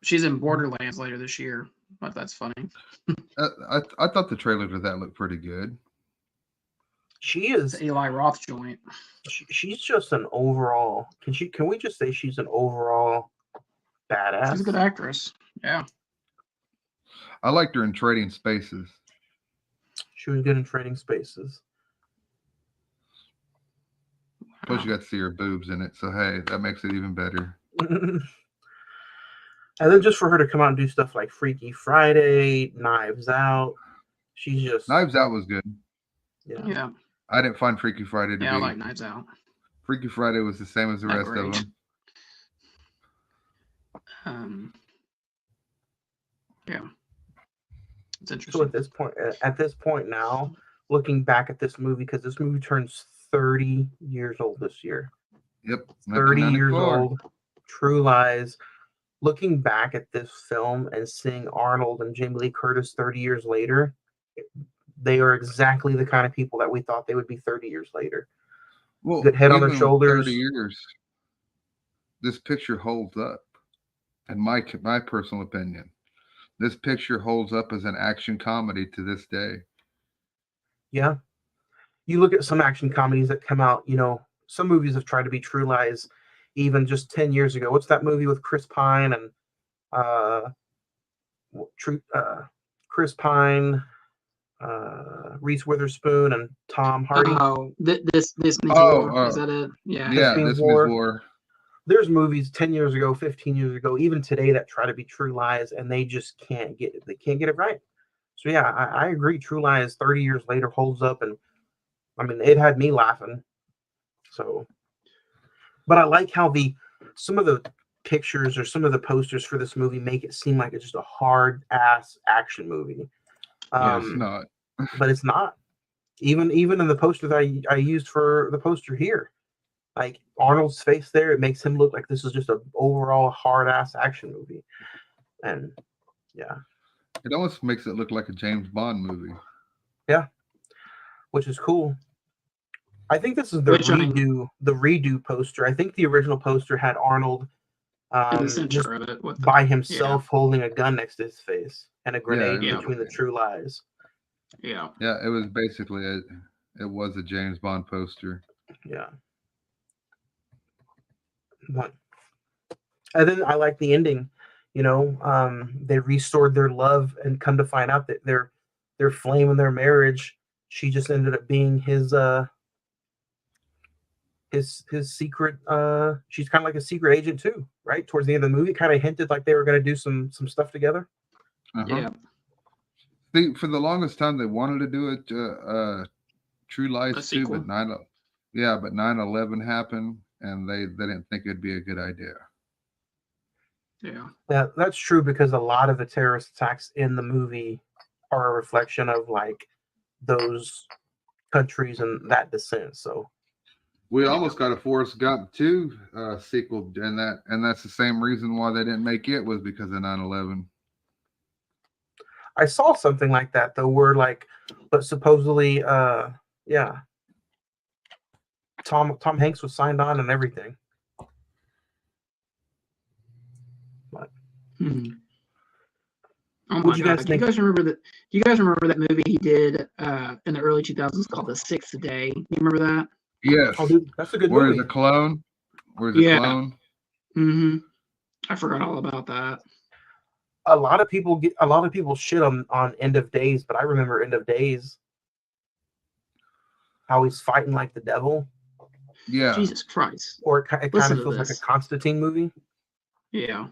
She's in Borderlands later this year, but that's funny. I thought the trailer to that looked pretty good. She is the Eli Roth joint. She's just an overall. Can we just say she's an overall badass? She's a good actress. Yeah. I liked her in Trading Spaces. She was good in Trading Spaces. Plus, you got to see her boobs in it, so hey, that makes it even better. And then just for her to come out and do stuff like Freaky Friday, Knives Out, she's just... Knives Out was good. Yeah. I didn't find Freaky Friday to be... Yeah, I like Knives Out. Freaky Friday was the same as the rest of them. Yeah. It's interesting. So at this point now, looking back at this movie, because this movie turns 30 years old this year. Yep. 30 years old. True Lies. Looking back at this film and seeing Arnold and Jamie Lee Curtis 30 years later, they are exactly the kind of people that we thought they would be 30 years later. Well, good head on their shoulders. 30 years, this picture holds up. In my personal opinion, this picture holds up as an action comedy to this day. Yeah. You look at some action comedies that come out, some movies have tried to be True Lies even just 10 years ago. What's that movie with Chris Pine and Chris Pine, Reese Witherspoon, and Tom Hardy? Oh, this means war. Is that it? Yeah. Yeah, this means war. There's movies 10 years ago, 15 years ago, even today that try to be True Lies, and they just can't get it right. So yeah, I agree. True Lies 30 years later holds up, and I mean, it had me laughing. So, But I like how some of the pictures or some of the posters for this movie make it seem like it's just a hard ass action movie. It's not. But it's not. Even in the poster that I used for the poster here, like Arnold's face there, it makes him look like this is just an overall hard ass action movie. And yeah, it almost makes it look like a James Bond movie. Yeah, which is cool. I think this is the redo poster. I think the original poster had Arnold in the center of it by himself holding a gun next to his face and a grenade between the True Lies. Yeah. Yeah, it was basically it was a James Bond poster. Yeah. What? And then I like the ending. You know, they restored their love and come to find out that their flame in their marriage, she just ended up being his secret. She's kind of like a secret agent too, right? Towards the end of the movie, kind of hinted like they were going to do some stuff together. Yeah. See, for the longest time they wanted to do it, True Lies too, but 9/11 happened, and they didn't think it'd be a good idea. Yeah, that's true because a lot of the terrorist attacks in the movie are a reflection of like those countries and that descent. So we almost got a Forrest Gump 2 sequel, and that's the same reason why they didn't make it was because of 9/11. I saw something like that though, where like, but supposedly, Tom Hanks was signed on and everything. But, Oh my God! Do you guys remember that? Do you guys remember that movie he did in the early 2000s called The Sixth Day? You remember that? Yes. Oh, dude, that's a good movie. movie. Where's the clone? Where's the clone? Mm-hmm. I forgot all about that. A lot of people shit on End of Days, but I remember End of Days. How he's fighting like the devil. Yeah. Jesus Christ. Or it kind of feels like a Constantine movie. Yeah.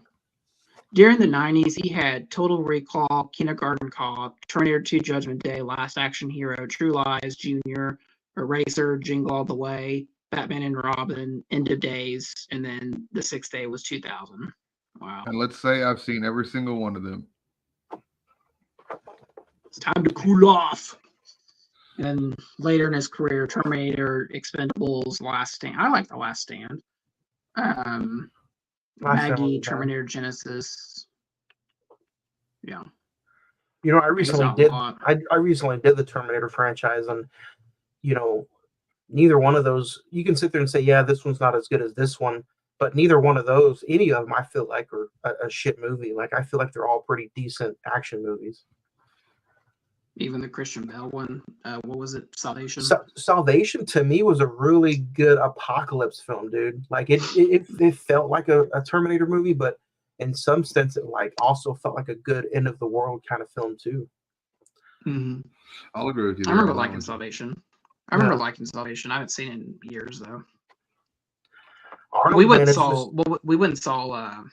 During the 90s, he had Total Recall, Kindergarten Cop, Terminator 2 Judgment Day, Last Action Hero, True Lies, Junior, Eraser, Jingle All the Way, Batman and Robin, End of Days, and then The Sixth Day was 2000. Wow. And let's say I've seen every single one of them. It's time to cool off. And later in his career, Terminator, Expendables, Last Stand. I like The Last Stand. Maggie, Terminator Genesis. Yeah. You know, I recently did the Terminator franchise, and you know, neither one of those you can sit there and say, yeah, this one's not as good as this one, but neither one of those, any of them, I feel like are a shit movie. Like I feel like they're all pretty decent action movies. Even the Christian Bale one, what was it? Salvation. Salvation to me was a really good apocalypse film, dude. Like it felt like a Terminator movie, but in some sense, it like also felt like a good end of the world kind of film too. Mm-hmm. I'll agree with you. I remember liking Salvation. I haven't seen it in years though. We went and saw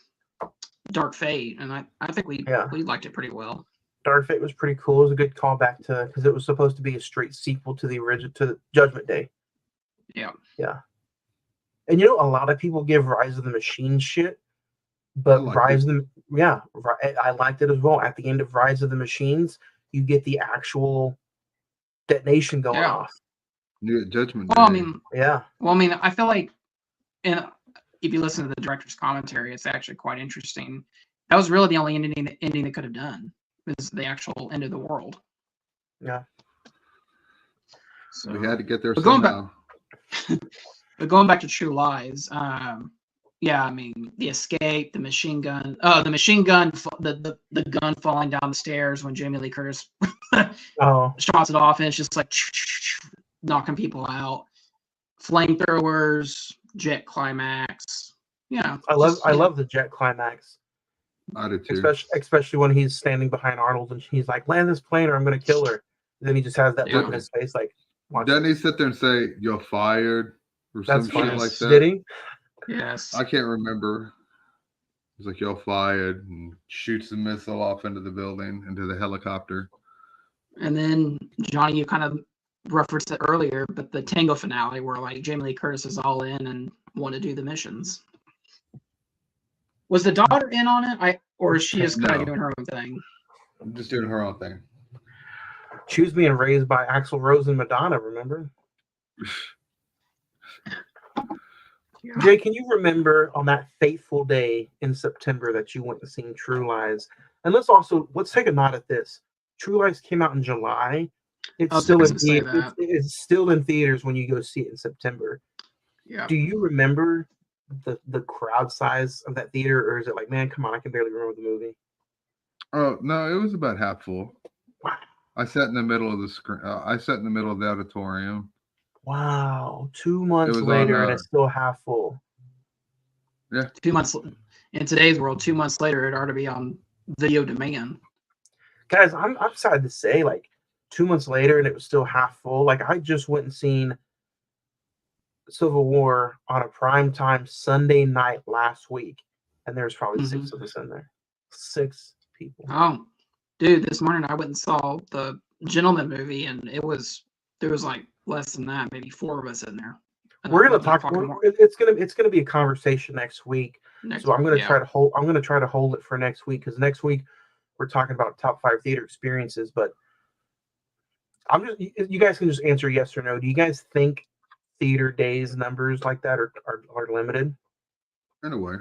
Dark Fate, and I think we liked it pretty well. Dark Fate was pretty cool. It was a good callback to because it was supposed to be a straight sequel to the original to Judgment Day. Yeah. Yeah. And you know, a lot of people give Rise of the Machines shit, but I liked it as well. At the end of Rise of the Machines, you get the actual detonation going off. Yeah, Judgment Day. Well, I mean, yeah. Well, I mean, I feel like, and if you listen to the director's commentary, it's actually quite interesting. That was really the only ending they could have done. Is the actual end of the world. Yeah. So we had to get there somehow. But going back to True Lies, yeah, I mean the escape, the machine gun, the gun falling down the stairs when Jamie Lee Curtis shots it off, and it's just like knocking people out. Flamethrowers, jet climax. Yeah, I love the jet climax. I do too. Especially when he's standing behind Arnold and he's like, land this plane or I'm going to kill her. And then he just has that look in his face like, doesn't he sit there and say, you're fired? Or some shit like that? Did he? Yes. I can't remember. He's like, you're fired, and shoots a missile off into the building, into the helicopter. And then, Johnny, you kind of referenced it earlier, but the Tango finale where like Jamie Lee Curtis is all in and want to do the missions. Was the daughter in on it? Or is she just kind of doing her own thing? I'm just doing her own thing. She was being raised by Axl Rose and Madonna, remember? Jay, can you remember on that fateful day in September that you went to see True Lies? And let's take a nod at this. True Lies came out in July. It's still in theaters when you go see it in September. Yeah. Do you remember the crowd size of that theater, or is it like, man, come on, I can barely remember the movie? Oh no, it was about half full. Wow. I sat in the middle of the screen. I sat in the middle of the auditorium. Wow. 2 months later, and it's still half full. Yeah. 2 months in today's world. 2 months later, it ought to be on video demand. Guys, I'm sad to say, like 2 months later, and it was still half full. Like I just went and seen Civil War on a primetime Sunday night last week, and there's probably 6 of us in there. 6 people. Oh, dude, this morning I went and saw the Gentleman movie, and there was like less than that, maybe 4 of us in there. We're gonna talk. It's gonna be a conversation next week. So I'm gonna try to hold. I'm gonna try to hold it for next week, because next week we're talking about top 5 theater experiences. But you guys can just answer yes or no. Do you guys think theater days numbers like that are limited? In a way.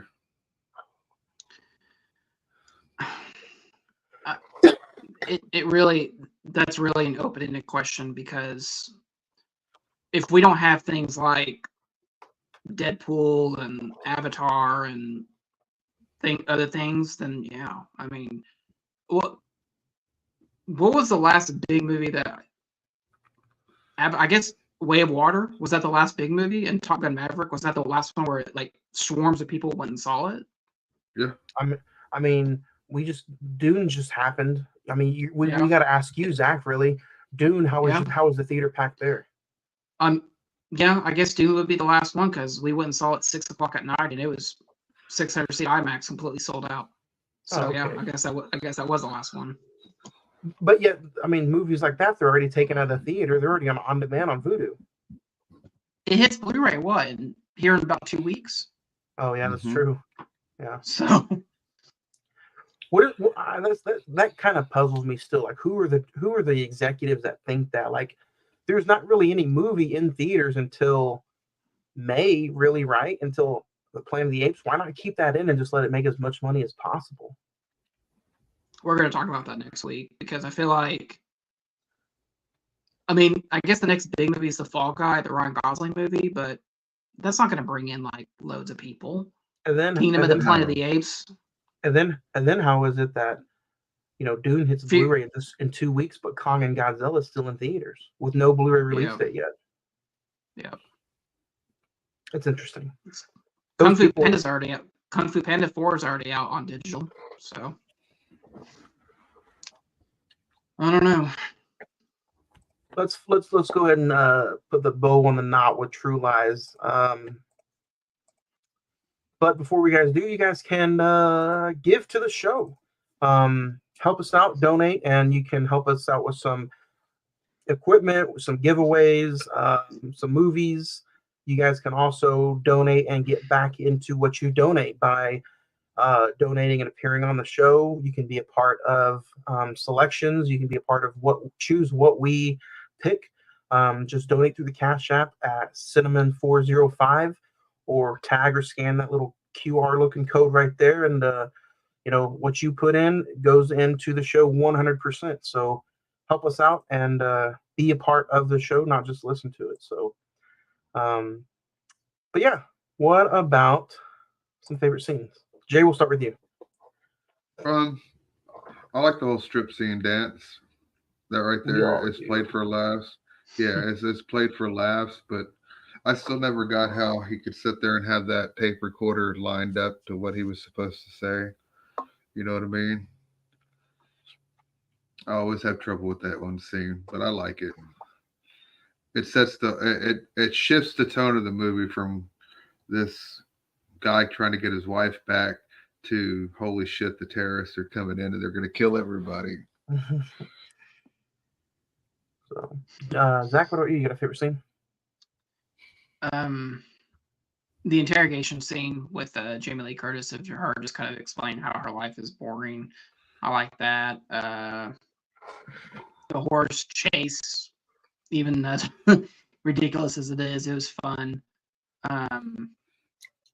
That's really an open-ended question, because if we don't have things like Deadpool and Avatar and other things, then yeah, I mean, what was the last big movie that I guess Way of Water, was that the last big movie? And Top Gun Maverick, was that the last one where like swarms of people went and saw it? Yeah. I mean, Dune just happened. I mean, we got to ask you, Zach. Really, Dune? How was the theater packed there? Yeah, I guess Dune would be the last one, because we went and saw it 6 o'clock at night, and it was 600 seat IMAX, completely sold out. So yeah, I guess that was the last one. But yet, I mean, movies like that, they're already taken out of the theater. They're already on demand on Vudu. It hits Blu-ray here in about 2 weeks. Oh yeah, that's true. Yeah. So that kind of puzzles me still. Like, who are the executives that think that? Like, there's not really any movie in theaters until May, really, right? Until the Planet of the Apes. Why not keep that in and just let it make as much money as possible? We're going to talk about that next week, because I feel like, I mean, I guess the next big movie is The Fall Guy, the Ryan Gosling movie, but that's not going to bring in like loads of people. And then Kingdom of the Planet of the Apes. And then how is it that, Dune hits Blu-ray in 2 weeks, but Kong and Godzilla is still in theaters with no Blu-ray release date yet? Yeah. It's interesting. Kung Fu Panda's already out. Kung Fu Panda 4 is already out on digital. So I don't know. Let's go ahead and put the bow on the knot with True Lies. But before we guys do, you guys can give to the show. Help us out, donate, and you can help us out with some equipment, with some giveaways, some movies. You guys can also donate and get back into what you donate by donating and appearing on the show. You can be a part of selections. You can be a part of choose what we pick. Just donate through the Cash App at Cine-Men 405, or tag or scan that little QR looking code right there, and what you put in goes into the show 100%. So help us out and be a part of the show, not just listen to it. So, but yeah, what about some favorite scenes? Jay, we'll start with you. I like the whole strip scene dance. That right there is played for laughs. Yeah, it's played for laughs, but I still never got how he could sit there and have that tape recorder lined up to what he was supposed to say. You know what I mean? I always have trouble with that one scene, but I like it. It sets it shifts the tone of the movie from this guy trying to get his wife back to holy shit, the terrorists are coming in and they're going to kill everybody. So, Zach, what about you? You got a favorite scene? The interrogation scene with Jamie Lee Curtis of her just kind of explain how her life is boring. I like that. The horse chase, even as ridiculous as it is, it was fun.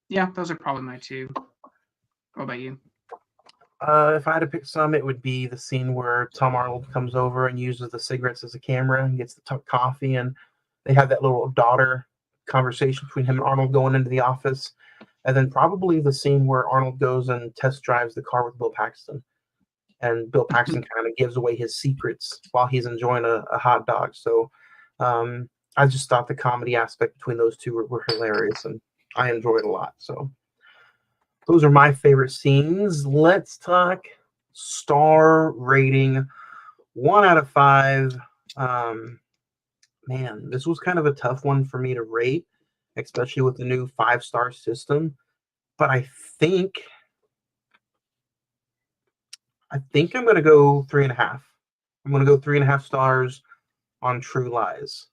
Yeah, those are probably my two. What about you? If I had to pick some, it would be the scene where Tom Arnold comes over and uses the cigarettes as a camera and gets the coffee, and they have that little daughter conversation between him and Arnold going into the office. And then probably the scene where Arnold goes and test drives the car with Bill Paxton. And Bill Paxton kind of gives away his secrets while he's enjoying a hot dog. So I just thought the comedy aspect between those two were hilarious, and I enjoyed a lot. So those are my favorite scenes. Let's talk star rating. 1 out of 5. Man, this was kind of a tough one for me to rate, especially with the new 5-star system. But I think I'm going to go 3.5. I'm going to go 3.5 stars on True Lies.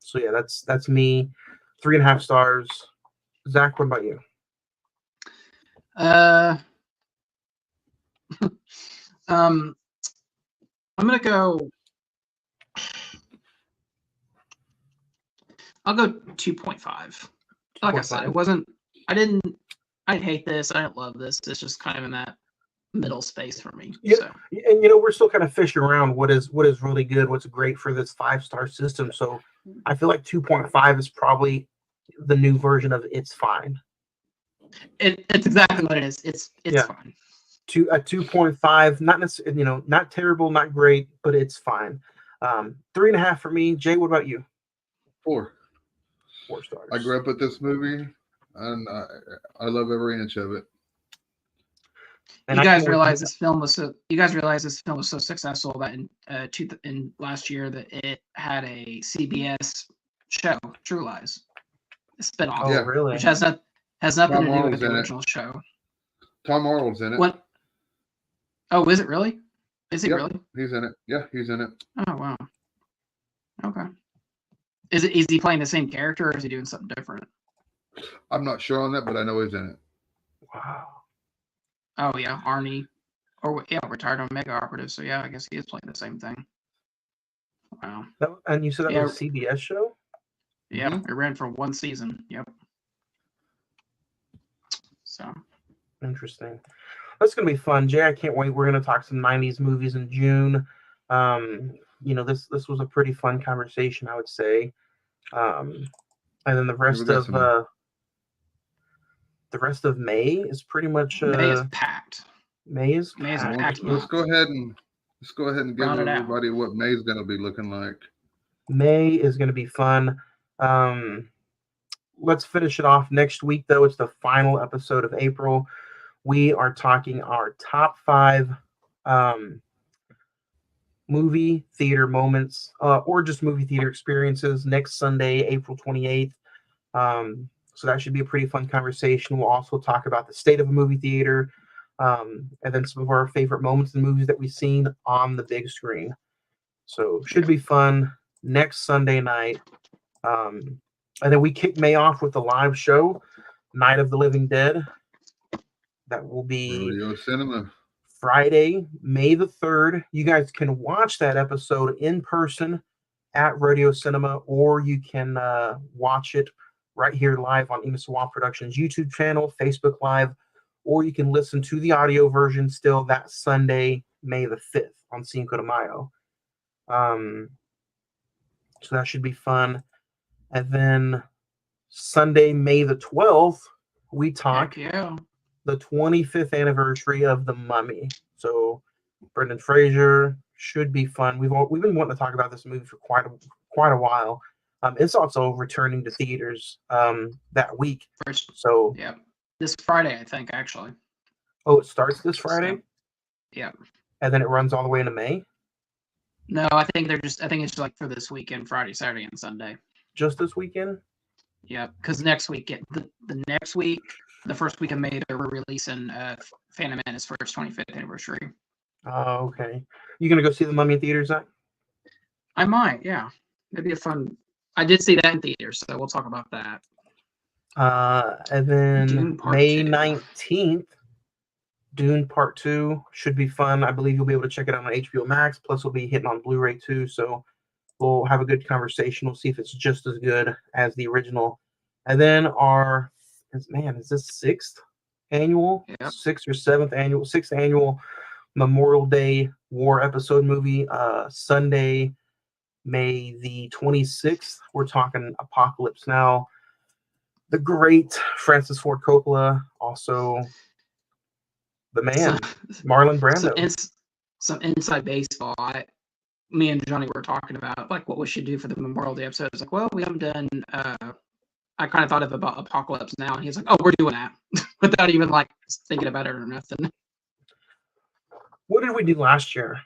So yeah, that's me. 3.5 stars. Zach, what about you? I'm gonna go. I'll go 2.5. Like I said, it wasn't. I didn't hate this. I didn't love this. It's just kind of in that middle space for me. Yeah, so. And we're still kind of fishing around what is really good, what's great for this 5-star system. So I feel like 2.5 is probably the new version of it's fine. It's exactly what it is. It's fine. A 2.5, not necessarily, not terrible, not great, but it's fine. 3.5 for me. Jay, what about you? 4. 4 stars. I grew up with this movie, and I love every inch of it. And you guys realize this film was so successful that in last year that it had a CBS show, True Lies, a spinoff. Oh, really? Which has nothing to do with the original show. Tom Arnold's in it. What? Oh, is it really? Is he really? He's in it. Yeah, he's in it. Oh, wow. Okay. Is he playing the same character, or is he doing something different? I'm not sure on that, but I know he's in it. Wow. Oh yeah, Arnie, retired Omega operative. So yeah, I guess he is playing the same thing. Wow. And you said that was a CBS show? Yeah, It ran for 1 season. Yep. So interesting. That's gonna be fun, Jay. I can't wait. We're gonna talk some '90s movies in June. This was a pretty fun conversation, I would say. And then the rest of May is pretty much May is packed. May is packed. Let's go ahead and give everybody what May's going to be looking like. May is going to be fun. Let's finish it off next week, though. It's the final episode of April. We are talking our top 5 movie theater moments, or just movie theater experiences next Sunday, April 28th. So that should be a pretty fun conversation. We'll also talk about the state of a movie theater, and then some of our favorite moments in movies that we've seen on the big screen. So should be fun next Sunday night. And then we kick May off with the live show, Night of the Living Dead. That will be Radio Cinema. Friday, May the 3rd. You guys can watch that episode in person at Radio Cinema, or you can watch it right here live on Emisawa Productions YouTube channel, Facebook Live, or you can listen to the audio version still that Sunday, May the 5th on Cinco de Mayo. So that should be fun. And then Sunday, May the 12th, we talk the 25th anniversary of The Mummy. So Brendan Fraser, should be fun. We've been wanting to talk about this movie for quite a while. It's also returning to theaters that week. So this Friday, I think, actually. Oh, it starts this Friday? So, yeah. And then it runs all the way into May? No, I think it's just like for this weekend, Friday, Saturday, and Sunday. Just this weekend? Yeah, because next week, the next week, the first week of May, they're releasing Phantom Menace for its 25th anniversary. Oh, okay. You gonna go see The Mummy in theaters, Zach? I might, yeah. It'd be a fun. I did see that in theaters, so we'll talk about that. And then Dune Part May 2. 19th, Dune Part 2 should be fun. I believe you'll be able to check it out on HBO Max. Plus, we'll be hitting on Blu-ray too. So we'll have a good conversation. We'll see if it's just as good as the original. And then is this sixth annual Memorial Day War episode movie, Sunday, May the 26th. We're talking Apocalypse Now. The great Francis Ford Coppola, also the man, Marlon Brando. Some inside baseball. Me and Johnny were talking about like what we should do for the Memorial Day episode. It's like, well, we haven't done. I kind of thought of about Apocalypse Now, and he's like, "Oh, we're doing that," without even like thinking about it or nothing. What did we do last year?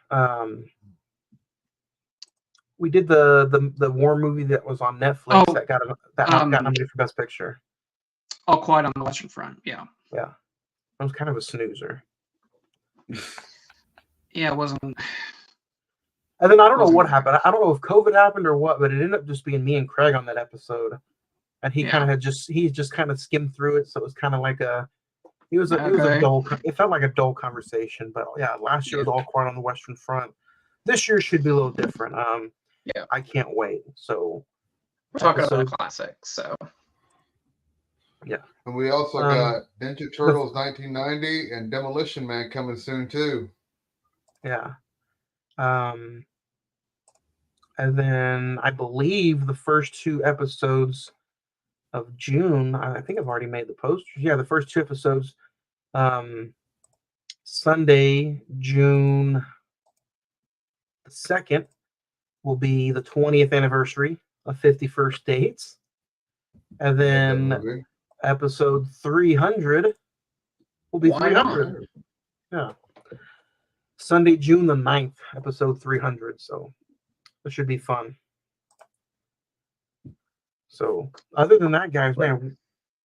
We did the war movie that was on Netflix that got nominated for Best Picture. All Quiet on the Western Front. Yeah. Yeah, that was kind of a snoozer. Yeah, it wasn't. And then I don't know what happened. I don't know if COVID happened or what, but it ended up just being me and Craig on that episode, and he just kind of skimmed through it, so it was kind of like it was a dull. It felt like a dull conversation, but yeah, last year was All Quiet on the Western Front. This year should be a little different. I can't wait. So we're talking about a classic, so yeah. And we also got Ninja Turtles 1990 and Demolition Man coming soon too. Yeah. And then I believe the first 2 episodes of June, I think I've already made the posters. Yeah, the first 2 episodes. Sunday, June the 2nd, will be the 20th anniversary of 50 First Dates. And then episode 300 will be 300. Yeah. Sunday, June the 9th, episode 300. So it should be fun. So other than that, guys, man,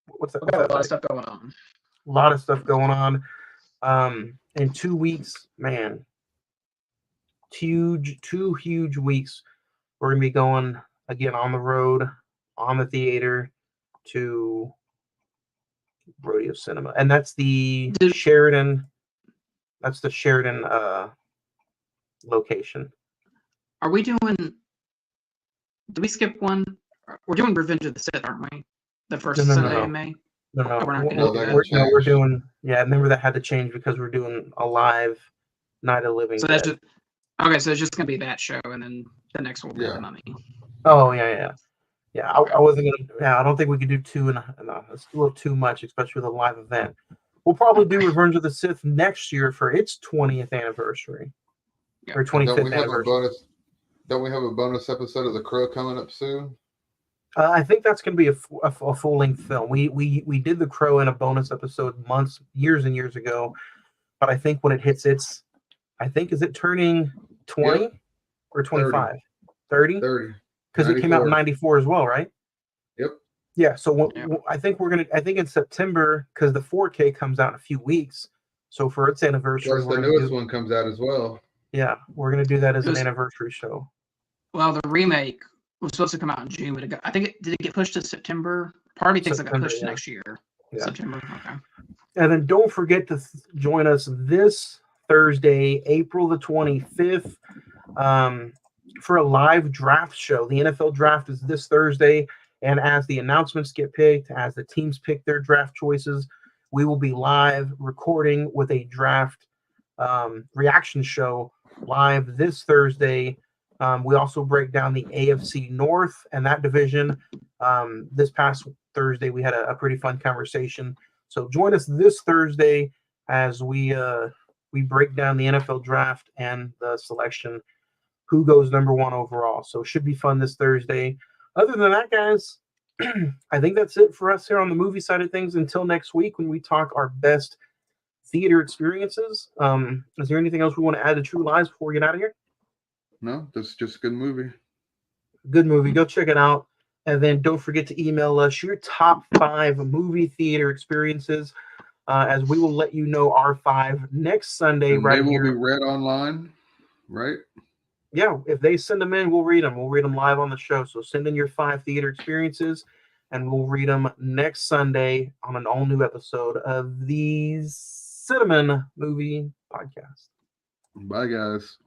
what's that? We got a lot of stuff going on. A lot of stuff going on. In 2 weeks, man, 2 huge weeks. We're gonna be going again on the road, on the theater to Rodeo Cinema, and that's the Sheridan. That's the Sheridan location. Are we doing? Did we skip one? We're doing Revenge of the Sith, aren't we? The first Sunday in May. No, we're doing. Yeah, remember that had to change because we're doing a live Night of Living. So that's just okay. So it's just gonna be that show, and then the next one will be the Mummy. Oh yeah. I wasn't gonna. Yeah, I don't think we could do 2 and no, it's a little too much, especially with a live event. We'll probably do Revenge of the Sith next year for its 20th anniversary or 25th anniversary. Don't we have a bonus episode of The Crow coming up soon? I think that's going to be a full-length film. We did The Crow in a bonus episode years and years ago, but I think when it hits is it turning 20 or 25? 30? 30. Because it came out in 94 as well, right? Yep. Yeah, so I think in September, because the 4K comes out in a few weeks, so for its anniversary, the newest one comes out as well. Yeah, we're going to do that as an anniversary show. Well, the remake was supposed to come out in June, but did it get pushed to September? Part of me thinks it got pushed to next year. Yeah. September. Okay. And then don't forget to join us this Thursday, April the 25th, for a live draft show. The NFL draft is this Thursday, and as the announcements get picked, as the teams pick their draft choices, we will be live recording with a draft reaction show live this Thursday. We also break down the AFC North and that division. This past Thursday, we had a pretty fun conversation. So join us this Thursday as we break down the NFL draft and the selection, who goes number 1 overall. So it should be fun this Thursday. Other than that, guys, I think that's it for us here on the movie side of things. Until next week when we talk our best theater experiences. Is there anything else we want to add to True Lies before we get out of here? No, that's just a good movie. Good movie. Go check it out. And then don't forget to email us your top 5 movie theater experiences, as we will let you know our 5 next Sunday. And they will be read online, right? yeah, if they send them in, we'll read them. We'll read them live on the show. So send in your 5 theater experiences, and we'll read them next Sunday on an all-new episode of the Cine-Men Movie Podcast. Bye, guys.